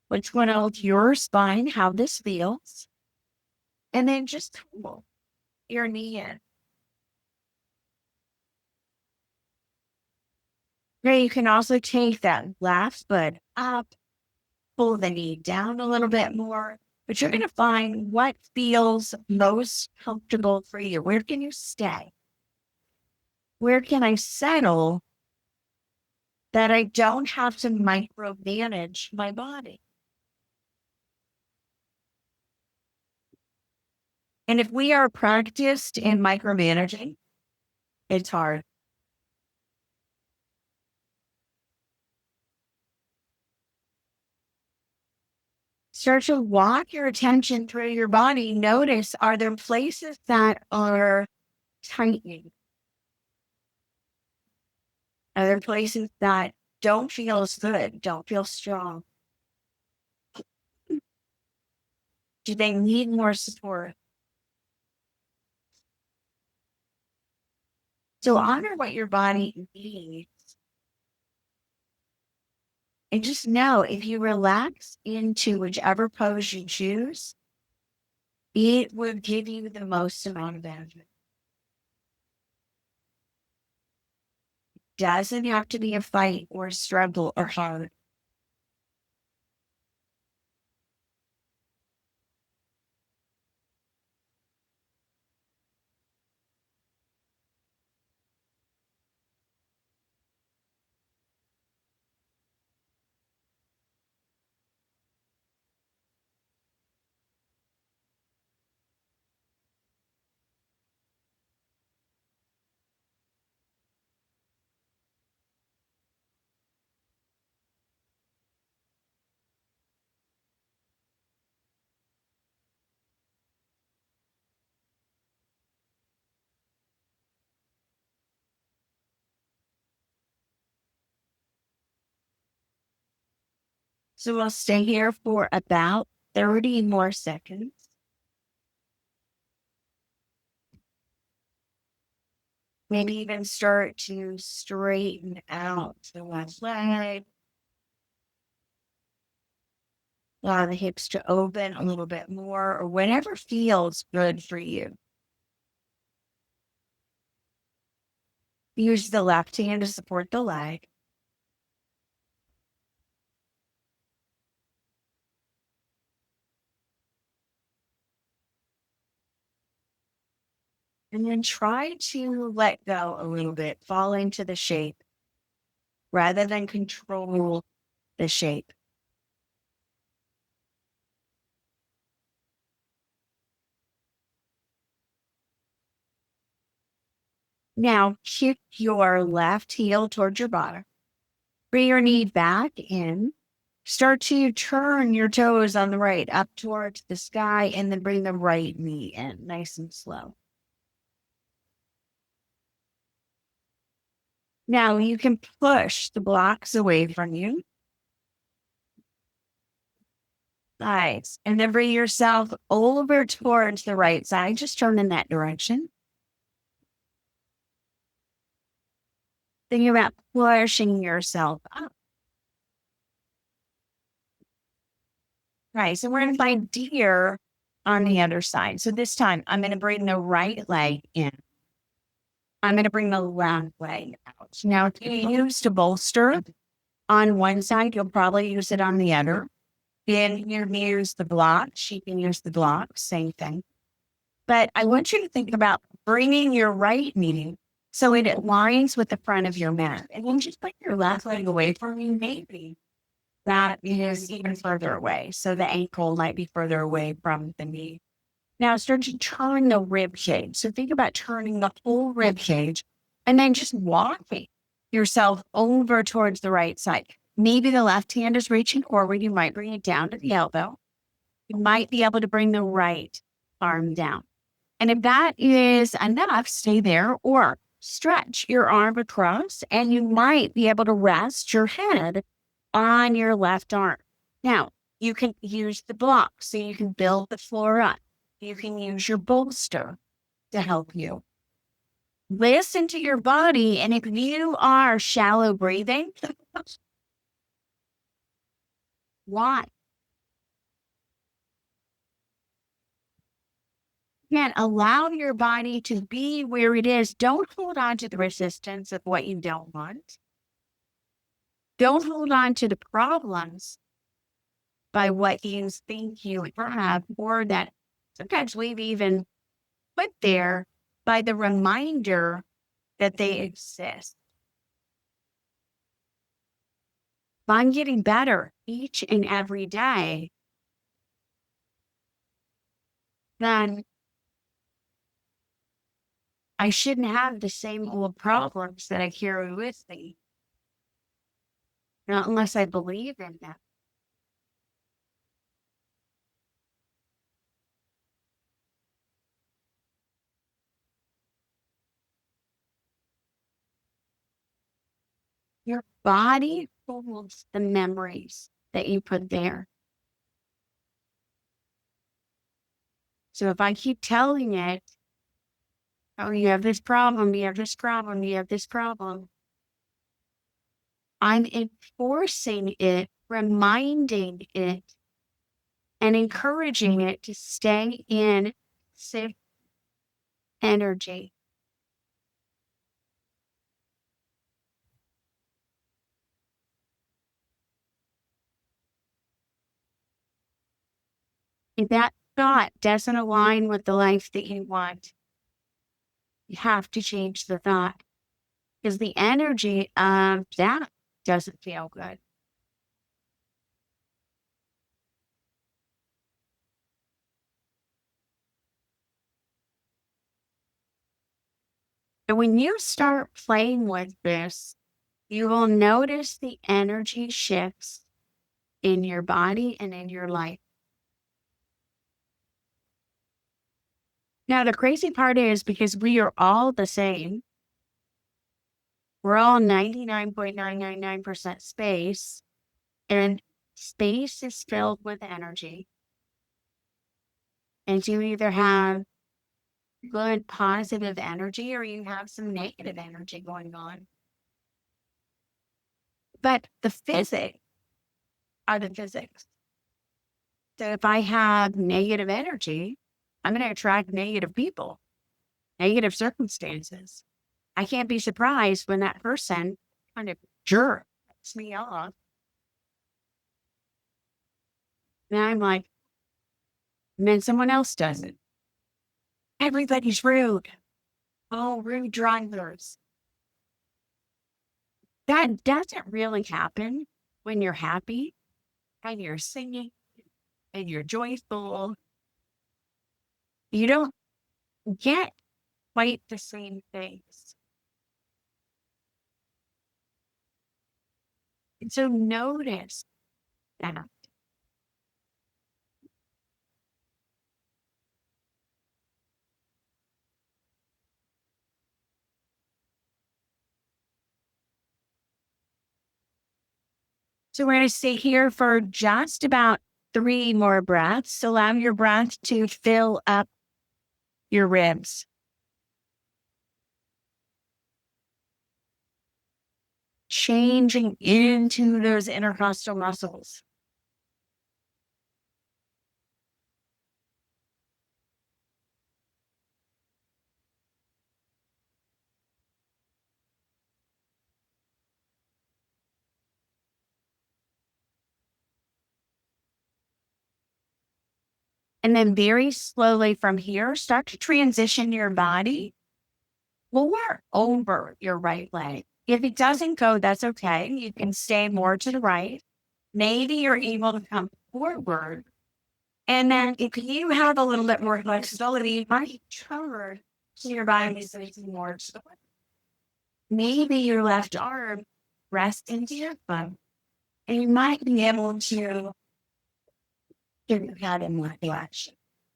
which one of your spine, how this feels, and then just pull your knee in. Now you can also take that left foot up, pull the knee down a little bit more, but you're going to find what feels most comfortable for you. Where can you stay? Where can I settle that I don't have to micromanage my body? And if we are practiced in micromanaging, it's hard. Start to walk your attention through your body. Notice, are there places that are tightening? Are there places that don't feel as good, don't feel strong? Do they need more support? So honor what your body needs. And just know if you relax into whichever pose you choose, it will give you the most amount of benefit. Doesn't have to be a fight or a struggle or hard. So we'll stay here for about 30 more seconds. Maybe even start to straighten out the left leg. Allow the hips to open a little bit more, or whatever feels good for you. Use the left hand to support the leg. And then try to let go a little bit, fall into the shape rather than control the shape. Now, kick your left heel towards your bottom. Bring your knee back in. Start to turn your toes on the right up towards the sky, and then bring the right knee in, nice and slow. Now you can push the blocks away from you. Nice. And then bring yourself over towards the right side. Just turn in that direction. Thinking about pushing yourself up. Right. So we're going to find deer on the other side. So this time I'm going to bring the right leg in. I'm going to bring the left leg out. Now, if you use to bolster on one side, you'll probably use it on the other. Then you use the blocks. You can use the blocks, same thing. But I want you to think about bringing your right knee so it aligns with the front of your mat. And then just put your left leg away from you, maybe. That is even further away. So the ankle might be further away from the knee. Now start to turn the rib cage. So think about turning the whole rib cage and then just walking yourself over towards the right side. Maybe the left hand is reaching forward. You might bring it down to the elbow. You might be able to bring the right arm down. And if that is enough, stay there or stretch your arm across, and you might be able to rest your head on your left arm. Now, you can use the block so you can build the floor up. You can use your bolster to help you. Listen to your body, and if you are shallow breathing, why? Again, allow your body to be where it is. Don't hold on to the resistance of what you don't want. Don't hold on to the problems by what you think you have, or that sometimes we've even put there by the reminder that they exist. If I'm getting better each and every day, then I shouldn't have the same old problems that I carry with me. Not unless I believe in them. Your body holds the memories that you put there. So if I keep telling it, oh, you have this problem, you have this problem, you have this problem, I'm enforcing it, reminding it, and encouraging it to stay in safe energy. If that thought doesn't align with the life that you want, you have to change the thought, because the energy of that doesn't feel good. And when you start playing with this, you will notice the energy shifts in your body and in your life. Now, the crazy part is, because we are all the same, we're all 99.999% space, and Space is filled with energy. And you either have good positive energy or you have some negative energy going on. But the physics are the physics. So if I have negative energy, I'm going to attract negative people, negative circumstances. I can't be surprised when that person kind of jerks me off. And I'm like, and then someone else does it. Everybody's rude. Oh, rude drivers. That doesn't really happen when you're happy and you're singing and you're joyful. You don't get quite the same things. And so notice that. So we're going to stay here for just about 3 more breaths. Allow your breath to fill up your ribs. Changing into those intercostal muscles. And then very slowly from here, start to transition your body more over your right leg. If it doesn't go, that's okay. You can stay more to the right. Maybe you're able to come forward. And then if you have a little bit more flexibility, you might turn so your body is facing more to the right. Maybe your left arm rests into your foot. And you might be able to get your head in one direction.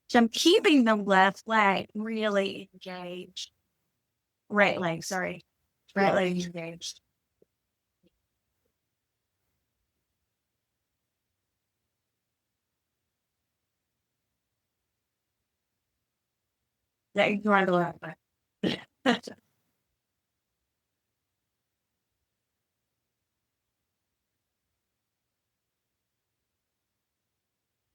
So I'm keeping the left leg really engaged. Right leg, sorry. Right leg engaged. That you run the left leg.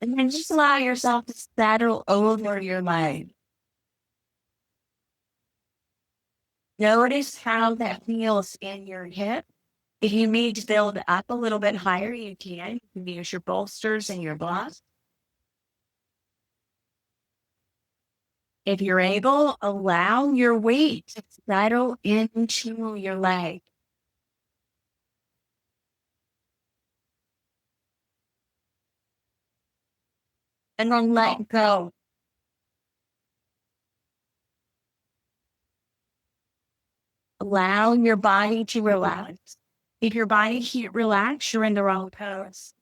And then just allow yourself to settle over your leg. Notice how that feels in your hip. If you need to build up a little bit higher, you can. You can use your bolsters and your blocks. If you're able, allow your weight to settle into your leg. And then let go. Allow your body to relax. If your body can't relax, you're in the wrong pose.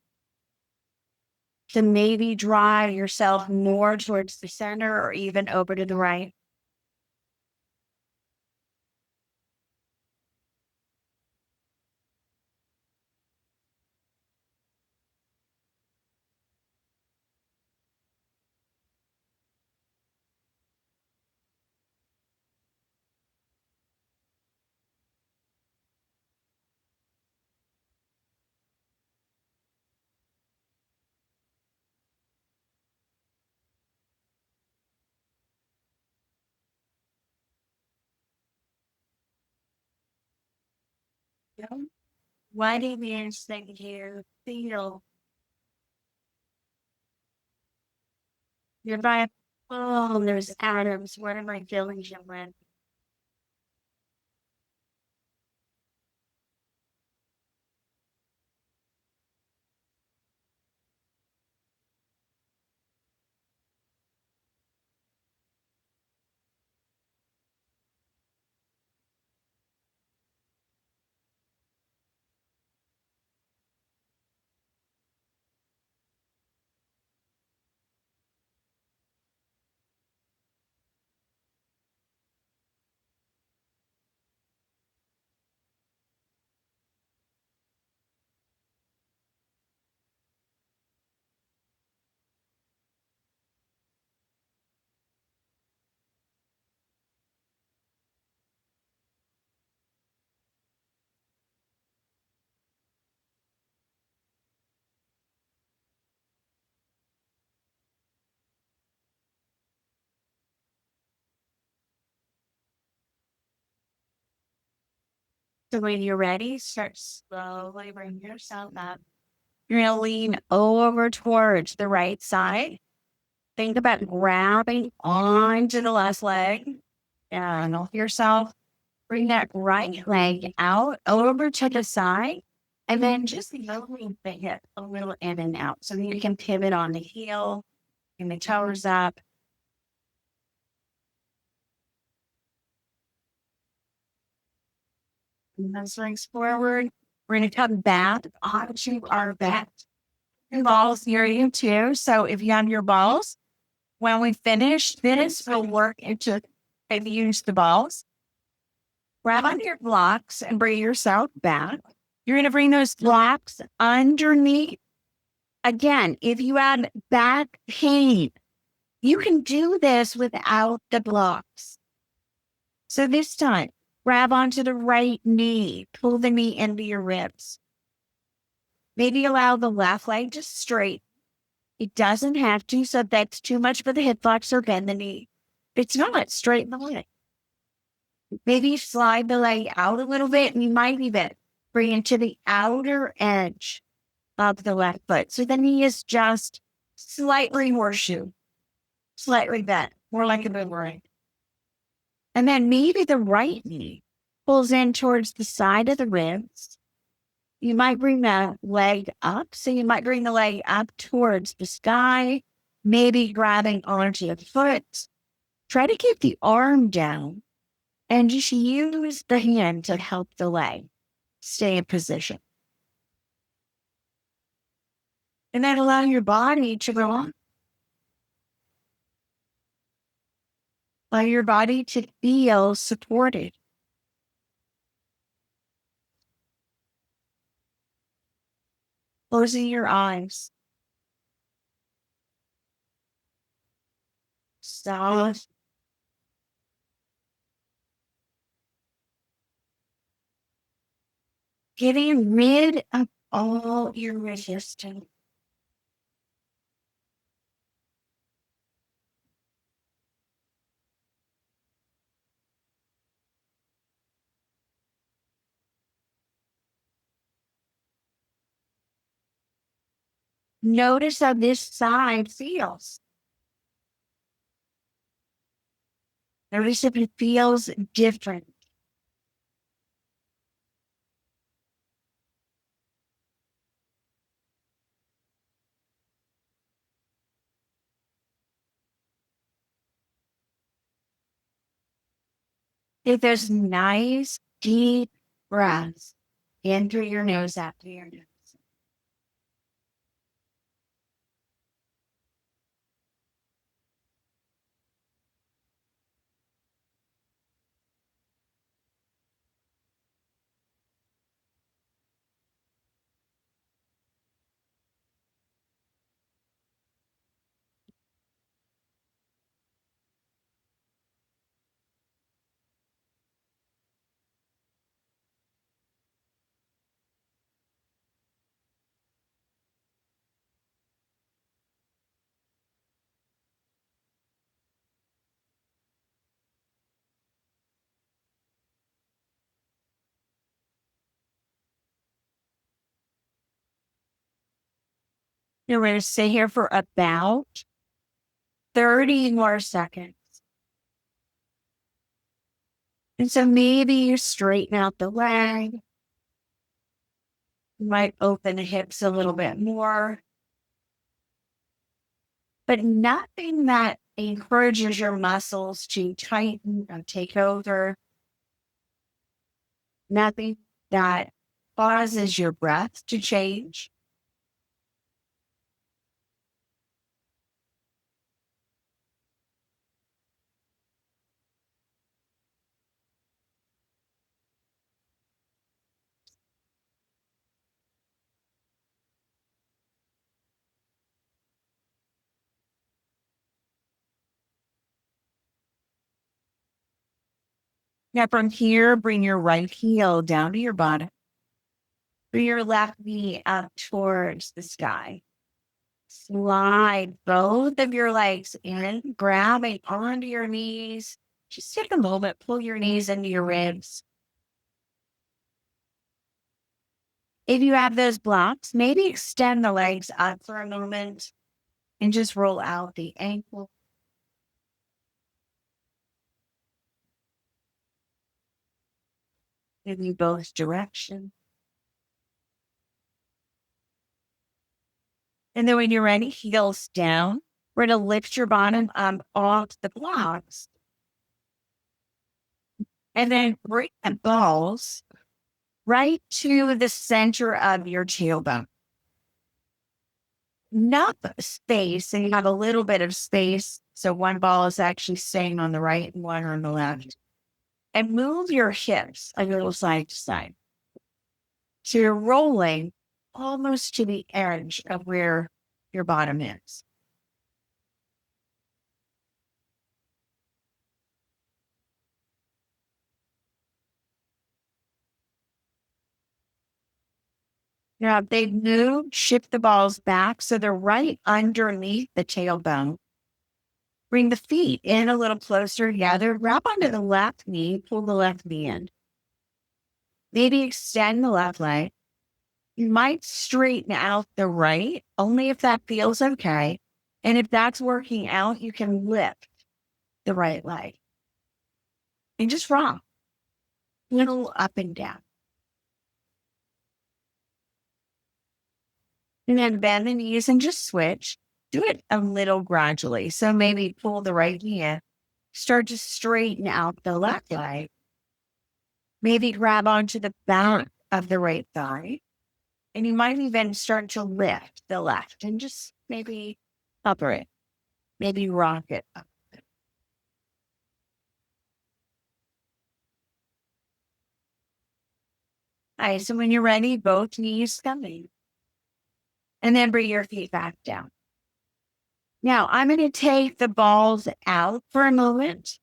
So maybe draw yourself more towards the center or even over to the right. You know? What it means that you feel your body. Oh, there's atoms. What am I feeling, Jimlyn? So when you're ready, start slowly bring yourself up. You're going to lean over towards the right side. Think about grabbing onto the left leg and off yourself. Bring that right leg out over to the side. And then just lowering the hip a little in and out. So you can pivot on the heel and the toes up. And then swings forward. We're going to come back onto our back. Your balls near you too. So if you have your balls, when we finish this, we'll work into and use the balls. Grab on your blocks and bring yourself back. You're going to bring those blocks underneath. Again, if you have back pain, you can do this without the blocks. So this time, grab onto the right knee, pull the knee into your ribs. Maybe allow the left leg to straight. It doesn't have to, so if that's too much for the hip flexor, bend the knee. If it's not, straighten the leg. Maybe slide the leg out a little bit, and you might even bring it to the outer edge of the left foot. So the knee is just slightly horseshoe, slightly bent, more like a boomerang. And then maybe the right knee pulls in towards the side of the ribs. You might bring that leg up. So you might bring the leg up towards the sky, maybe grabbing onto your foot. Try to keep the arm down and just use the hand to help the leg stay in position. And then allow your body to go on. Allow your body to feel supported. Closing your eyes. Soft. Getting rid of all your resistance. Notice how this side feels. Notice if it feels different. Take those nice, deep breaths in through your nose, out through your nose. You're going to stay here for about 30 more seconds. And so maybe you straighten out the leg. You might open the hips a little bit more. But nothing that encourages your muscles to tighten or take over. Nothing that causes your breath to change. Now from here, bring your right heel down to your bottom. Bring your left knee up towards the sky. Slide both of your legs in, grabbing onto your knees. Just take a moment, pull your knees into your ribs. If you have those blocks, maybe extend the legs up for a moment and just roll out the ankle. Maybe both directions. And then when you're ready, heels down. We're going to lift your bottom off the blocks. And then bring the balls right to the center of your tailbone. Enough space, and you have a little bit of space. So one ball is actually staying on the right and one on the left. And move your hips a little side to side. So you're rolling almost to the edge of where your bottom is. Now, if they've moved, shift the balls back so they're right underneath the tailbone. Bring the feet in a little closer together. Wrap onto the left knee, pull the left knee in. Maybe extend the left leg. You might straighten out the right, only if that feels okay. And if that's working out, you can lift the right leg. And just rock. Little up and down. And then bend the knees and just switch. Do it a little gradually. So maybe pull the right knee in. Start to straighten out the left leg. Maybe grab onto the back of the right thigh. And you might even start to lift the left and just maybe hover it. Maybe rock it up. All right, so when you're ready, both knees coming. And then bring your feet back down. Now, I'm going to take the balls out for a moment.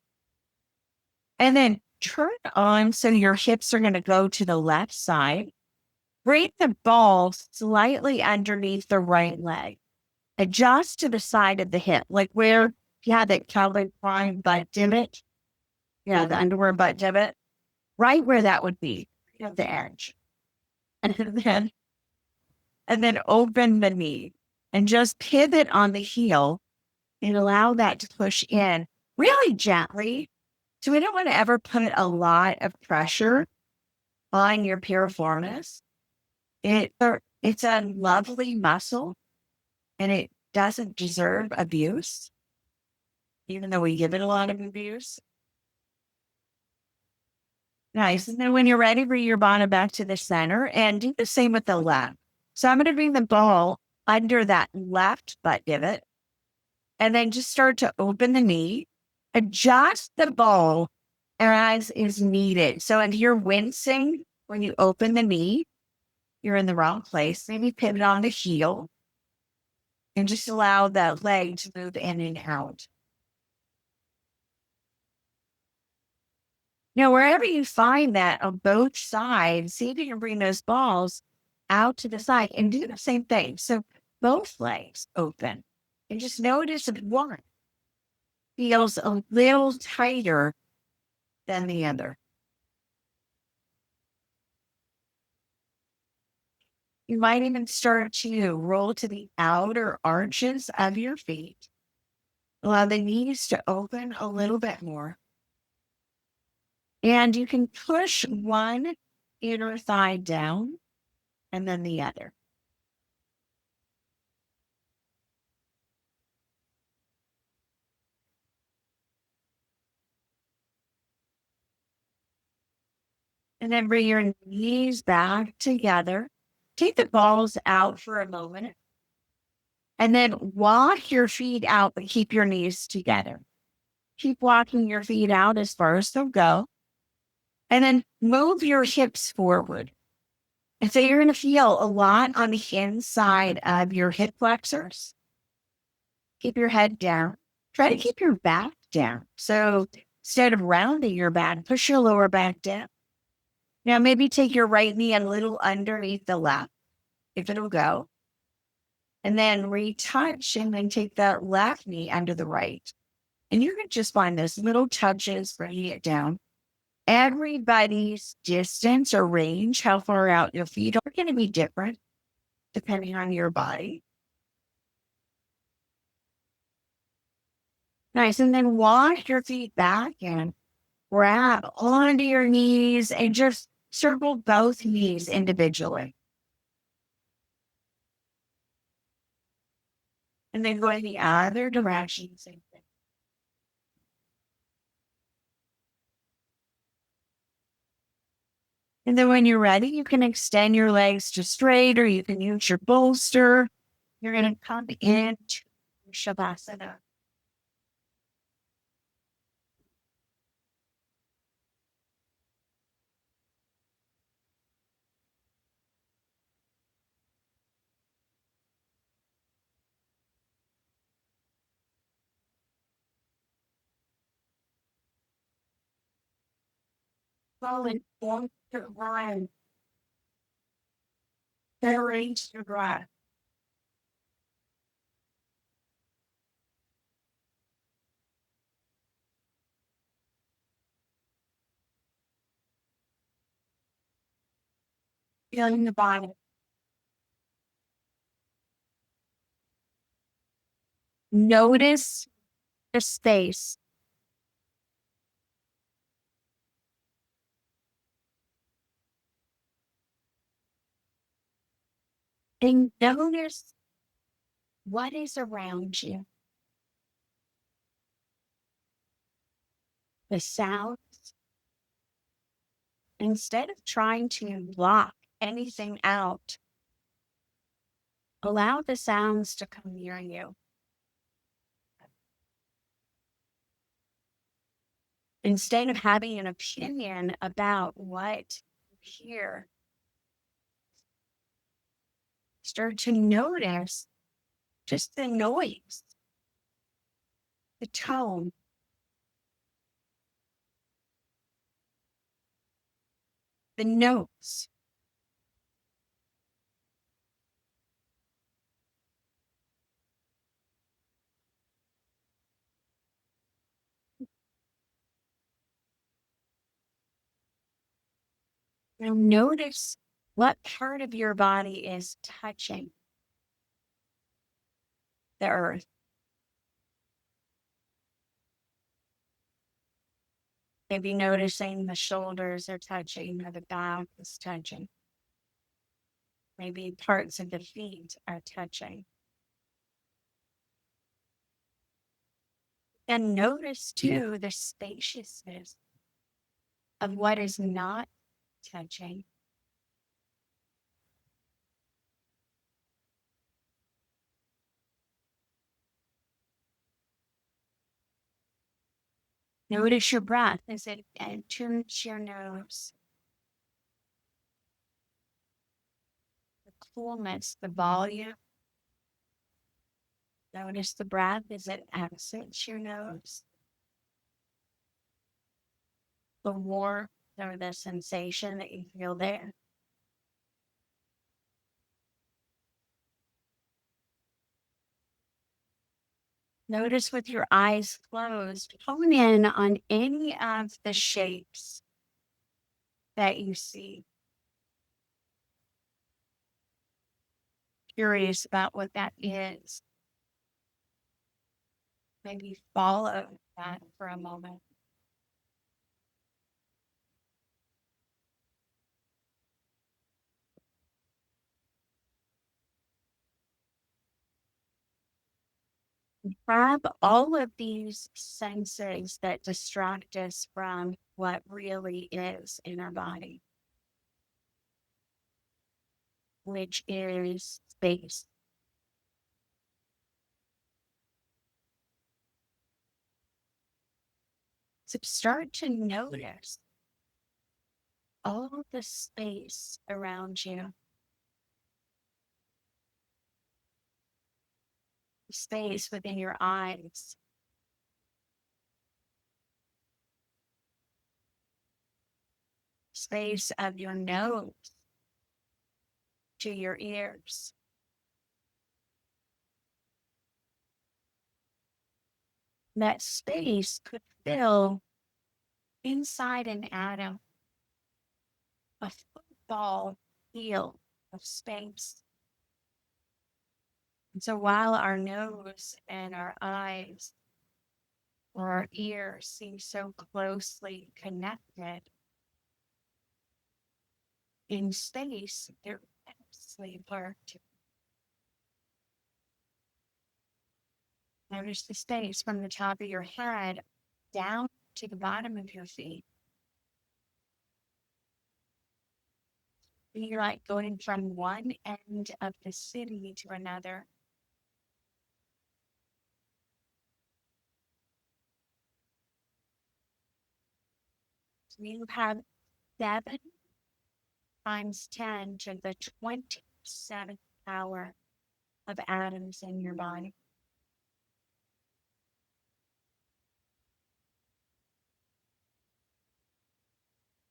And then turn on so your hips are going to go to the left side. Bring the ball slightly underneath the right leg. Adjust to the side of the hip, like where you have that Calvin Klein butt divot. Yeah, the underwear butt divot. Right where that would be, at the edge. And then open the knee and just pivot on the heel and allow that to push in really gently. So we don't want to ever put a lot of pressure on your piriformis. It's a lovely muscle and it doesn't deserve abuse, even though we give it a lot of abuse. Nice. And then when you're ready, bring your bottom back to the center and do the same with the left. So I'm going to bring the ball under that left butt divot and then just start to open the knee, adjust the ball as is needed. So if you're wincing when you open the knee, you're in the wrong place. Maybe pivot on the heel and just allow that leg to move in and out. Now, wherever you find that on both sides, see if you can bring those balls out to the side and do the same thing. So both legs open and just notice if one feels a little tighter than the other. You might even start to roll to the outer arches of your feet. Allow the knees to open a little bit more. And you can push one inner thigh down and then the other. And then bring your knees back together. Take the balls out for a moment. And then walk your feet out, but keep your knees together. Keep walking your feet out as far as they'll go. And then move your hips forward. And so you're going to feel a lot on the inside of your hip flexors. Keep your head down. Try to keep your back down. So instead of rounding your back, push your lower back down. Now maybe take your right knee a little underneath the left, if it'll go. And then retouch and then take that left knee under the right. And you're going to just find those little touches, bringing it down. Everybody's distance or range, how far out your feet are going to be different depending on your body. Nice. And then walk your feet back and grab onto your knees and just circle both knees individually. And then go in the other direction. Same thing. And then when you're ready, you can extend your legs to straight or you can use your bolster. You're going to come into Shavasana. Fall in form to line. Arrange your breath. Feeling the body. Notice the space. And notice what is around you. The sounds. Instead of trying to block anything out, allow the sounds to come near you. Instead of having an opinion about what you hear, start to notice just the noise, the tone, the notes. Now notice what part of your body is touching the earth. Maybe noticing the shoulders are touching or the back is touching. Maybe parts of the feet are touching. And notice too the spaciousness of what is not touching. Notice your breath as it enters your nose. The coolness, the volume. Notice the breath as it exits your nose. The warmth or the sensation that you feel there. Notice with your eyes closed, hone in on any of the shapes that you see. Curious about what that is. Maybe follow that for a moment. Grab all of these senses that distract us from what really is in our body, which is space. So start to notice all the space around you, space within your eyes, space of your nose to your ears. That space could fill inside an atom, a football field of space. And so while our nose and our eyes or our ears seem so closely connected, in space, they're absolutely apart. Notice the space from the top of your head down to the bottom of your feet. You're like going from one end of the city to another. So you have 7 times 10 to the 27th power of atoms in your body.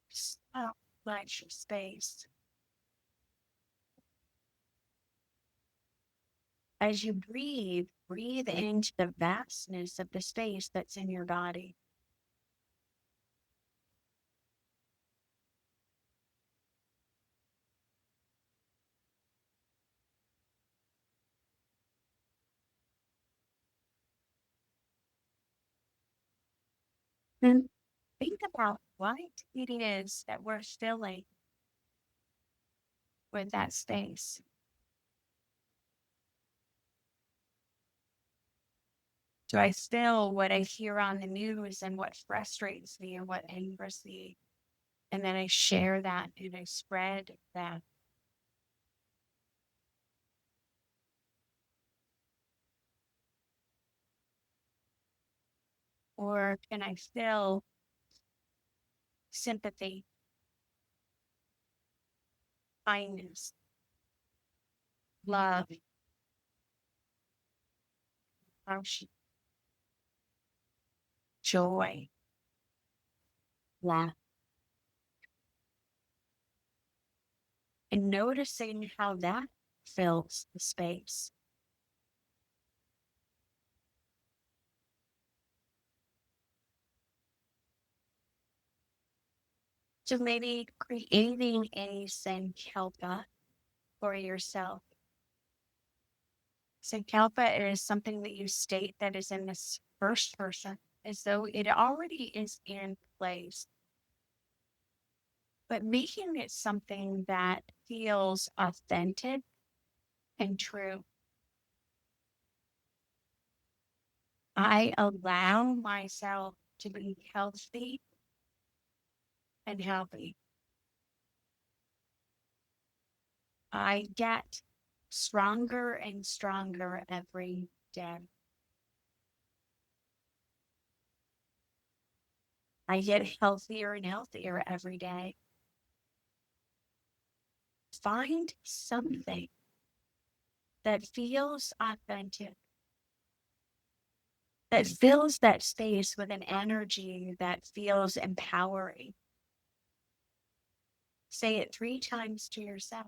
So much space. As you breathe, breathe into the vastness of the space that's in your body. And think about what it is that we're filling with that space. Do I still what I hear on the news and what frustrates me and what angers me? And then I share that and I spread that. Or can I feel sympathy, kindness, love, compassion, joy, laugh, and noticing how that fills the space. So maybe creating a sankalpa for yourself. Sankalpa is something that you state that is in this first person, as though it already is in place, but making it something that feels authentic and true. I allow myself to be healthy and happy. I get stronger and stronger every day. I get healthier and healthier every day. Find something that feels authentic, that fills that space with an energy that feels empowering. Say it 3 times to yourself.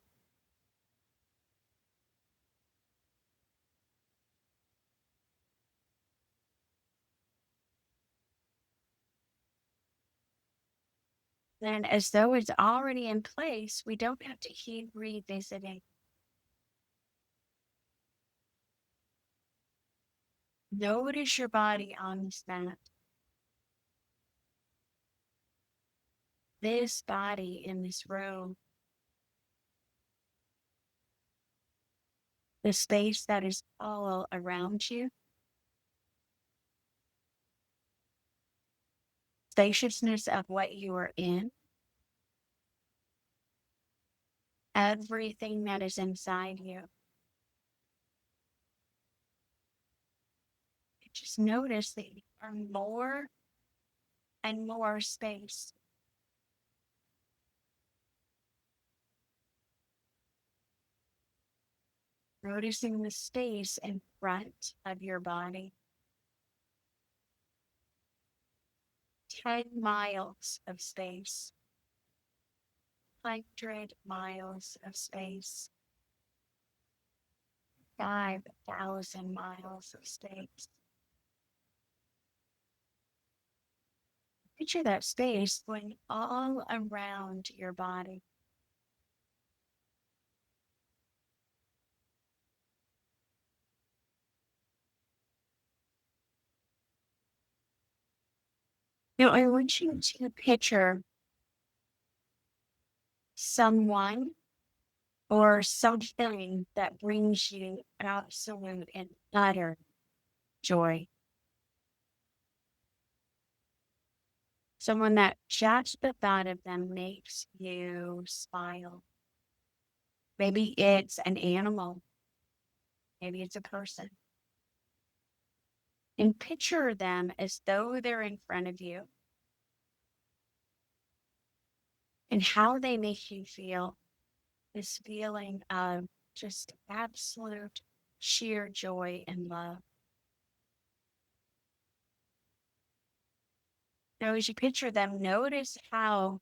Then, as though it's already in place, we don't have to keep revisiting. Notice your body on this mat. This body in this room, the space that is all around you, spaciousness of what you are in, everything that is inside you. Just notice that you are more and more space. Noticing the space in front of your body. 10 miles of space. 100 miles of space. 5,000 miles of space. Picture that space going all around your body. Now, I want you to picture someone or something that brings you absolute and utter joy. Someone that just the thought of them makes you smile. Maybe it's an animal, maybe it's a person. And picture them as though they're in front of you and how they make you feel, this feeling of just absolute sheer joy and love. Now, as you picture them, notice how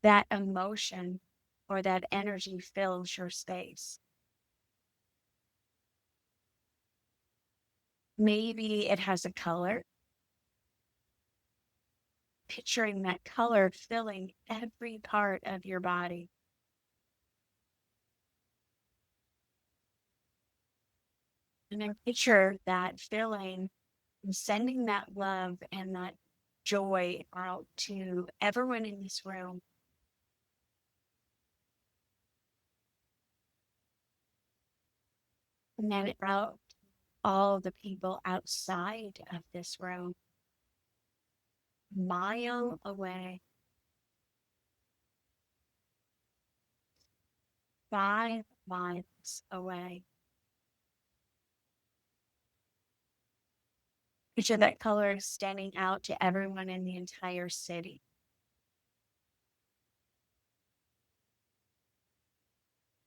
that emotion or that energy fills your space. Maybe it has a color. Picturing that color filling every part of your body. And then picture that filling and sending that love and that joy out to everyone in this room. And then out all the people outside of this room, mile away, 5 miles away. Picture that color extending out to everyone in the entire city.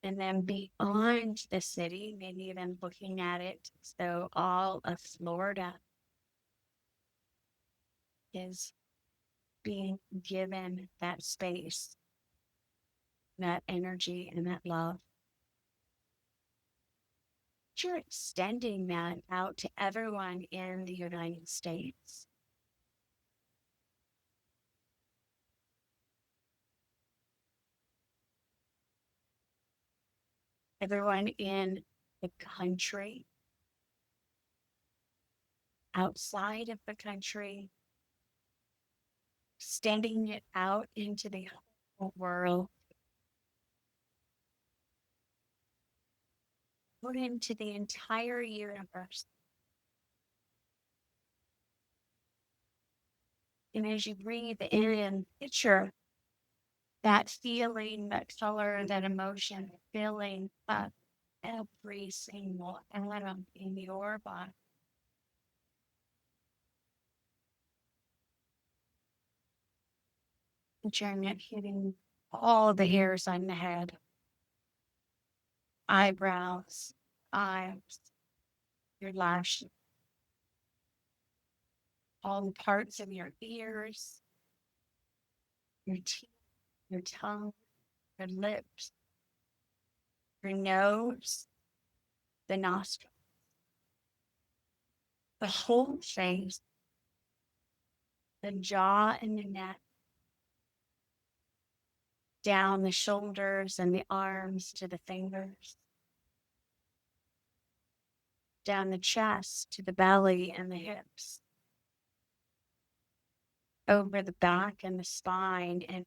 And then beyond the city, maybe even looking at it as though all of Florida is being given that space, that energy, and that love. You're extending that out to everyone in the United States. Everyone in the country, outside of the country, extending it out into the whole world, put into the entire universe. And as you breathe in, picture that feeling, that color, that emotion filling up every single atom in your body. Picturing it hitting all the hairs on the head, eyebrows, eyes, your lashes, all the parts of your ears, your teeth, your tongue, your lips, your nose, the nostril, the whole face, the jaw and the neck, down the shoulders and the arms to the fingers, down the chest to the belly and the hips, over the back and the spine, and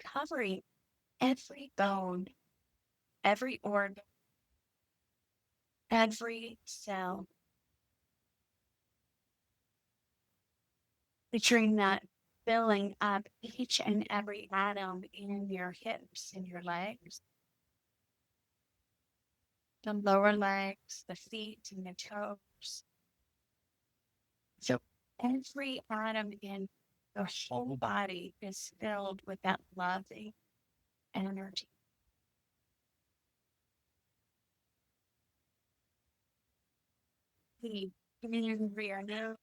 covering every bone, every organ, every cell. Picturing that filling up each and every atom in your hips and your legs, the lower legs, the feet and the toes. So every atom in the whole body is filled with that loving energy. Breathe in through your nose.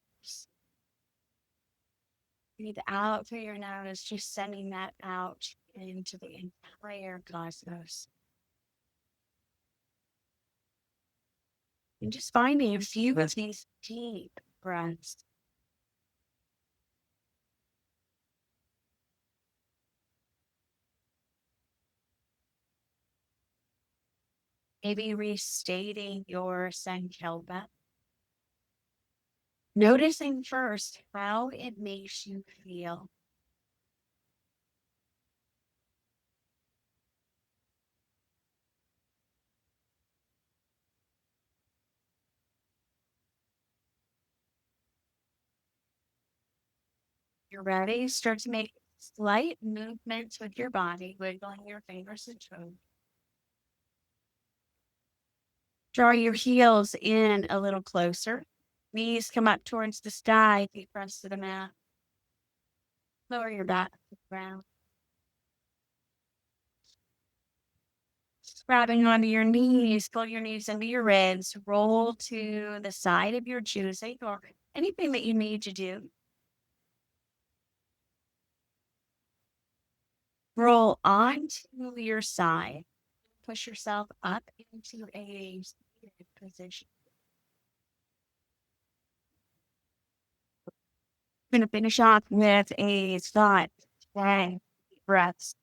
Breathe out through your nose, just sending that out into the entire cosmos. And just finding a few of these deep breaths. Maybe restating your sankalpa. Noticing first how it makes you feel. You're ready. Start to make slight movements with your body, wiggling your fingers and toes. Draw your heels in a little closer. Knees come up towards the sky, feet press to the mat. Lower your back to the ground. Grabbing onto your knees, pull your knees into your ribs, roll to the side of your choosing or anything that you need to do. Roll onto your side. Push yourself up into a seated position. I'm going to finish off with a thought. Deep breaths.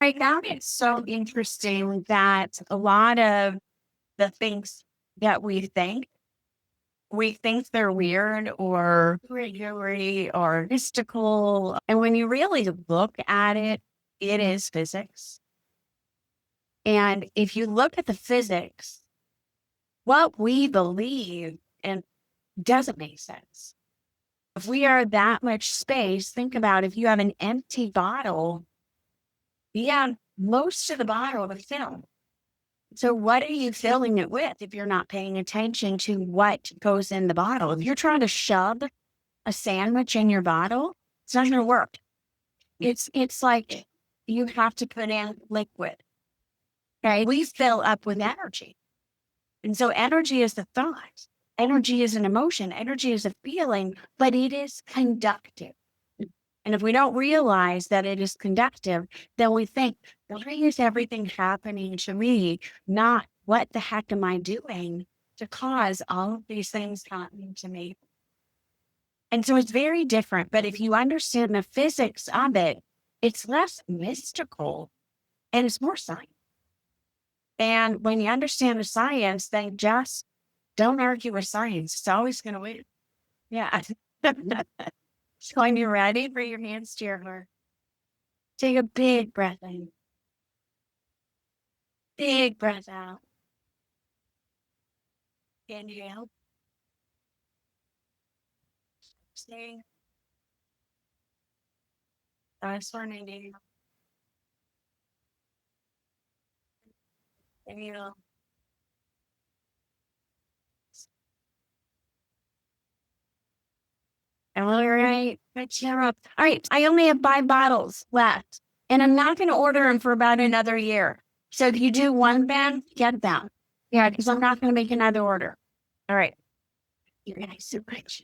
Right now, it's so interesting that a lot of the things that we think they're weird or regulatory or mystical. And when you really look at it, it is physics. And if you look at the physics, what we believe and doesn't make sense. If we are that much space, think about if you have an empty bottle, yeah, most of the bottle is filled. So what are you filling it with if you're not paying attention to what goes in the bottle? If you're trying to shove a sandwich in your bottle, it's not going to work. It's like you have to put in liquid. Okay, we fill up with energy, and so energy is the thought. Energy is an emotion. Energy is a feeling, but it is conductive. And if we don't realize that it is conductive, then we think, why is everything happening to me? Not what the heck am I doing to cause all of these things happening to me? And so it's very different. But if you understand the physics of it, it's less mystical and it's more science. And when you understand the science, then just don't argue with science. It's always going to win. Yeah. So when you're ready, bring your hands to your heart. Take a big breath in. Big breath out. Inhale. Stay. Last one. Inhale. Inhale. All right. Good job. All right. I only have 5 bottles left, and I'm not going to order them for about another year. So if you do one bag, get them. Yeah, because I'm not going to make another order. All right. You guys so much.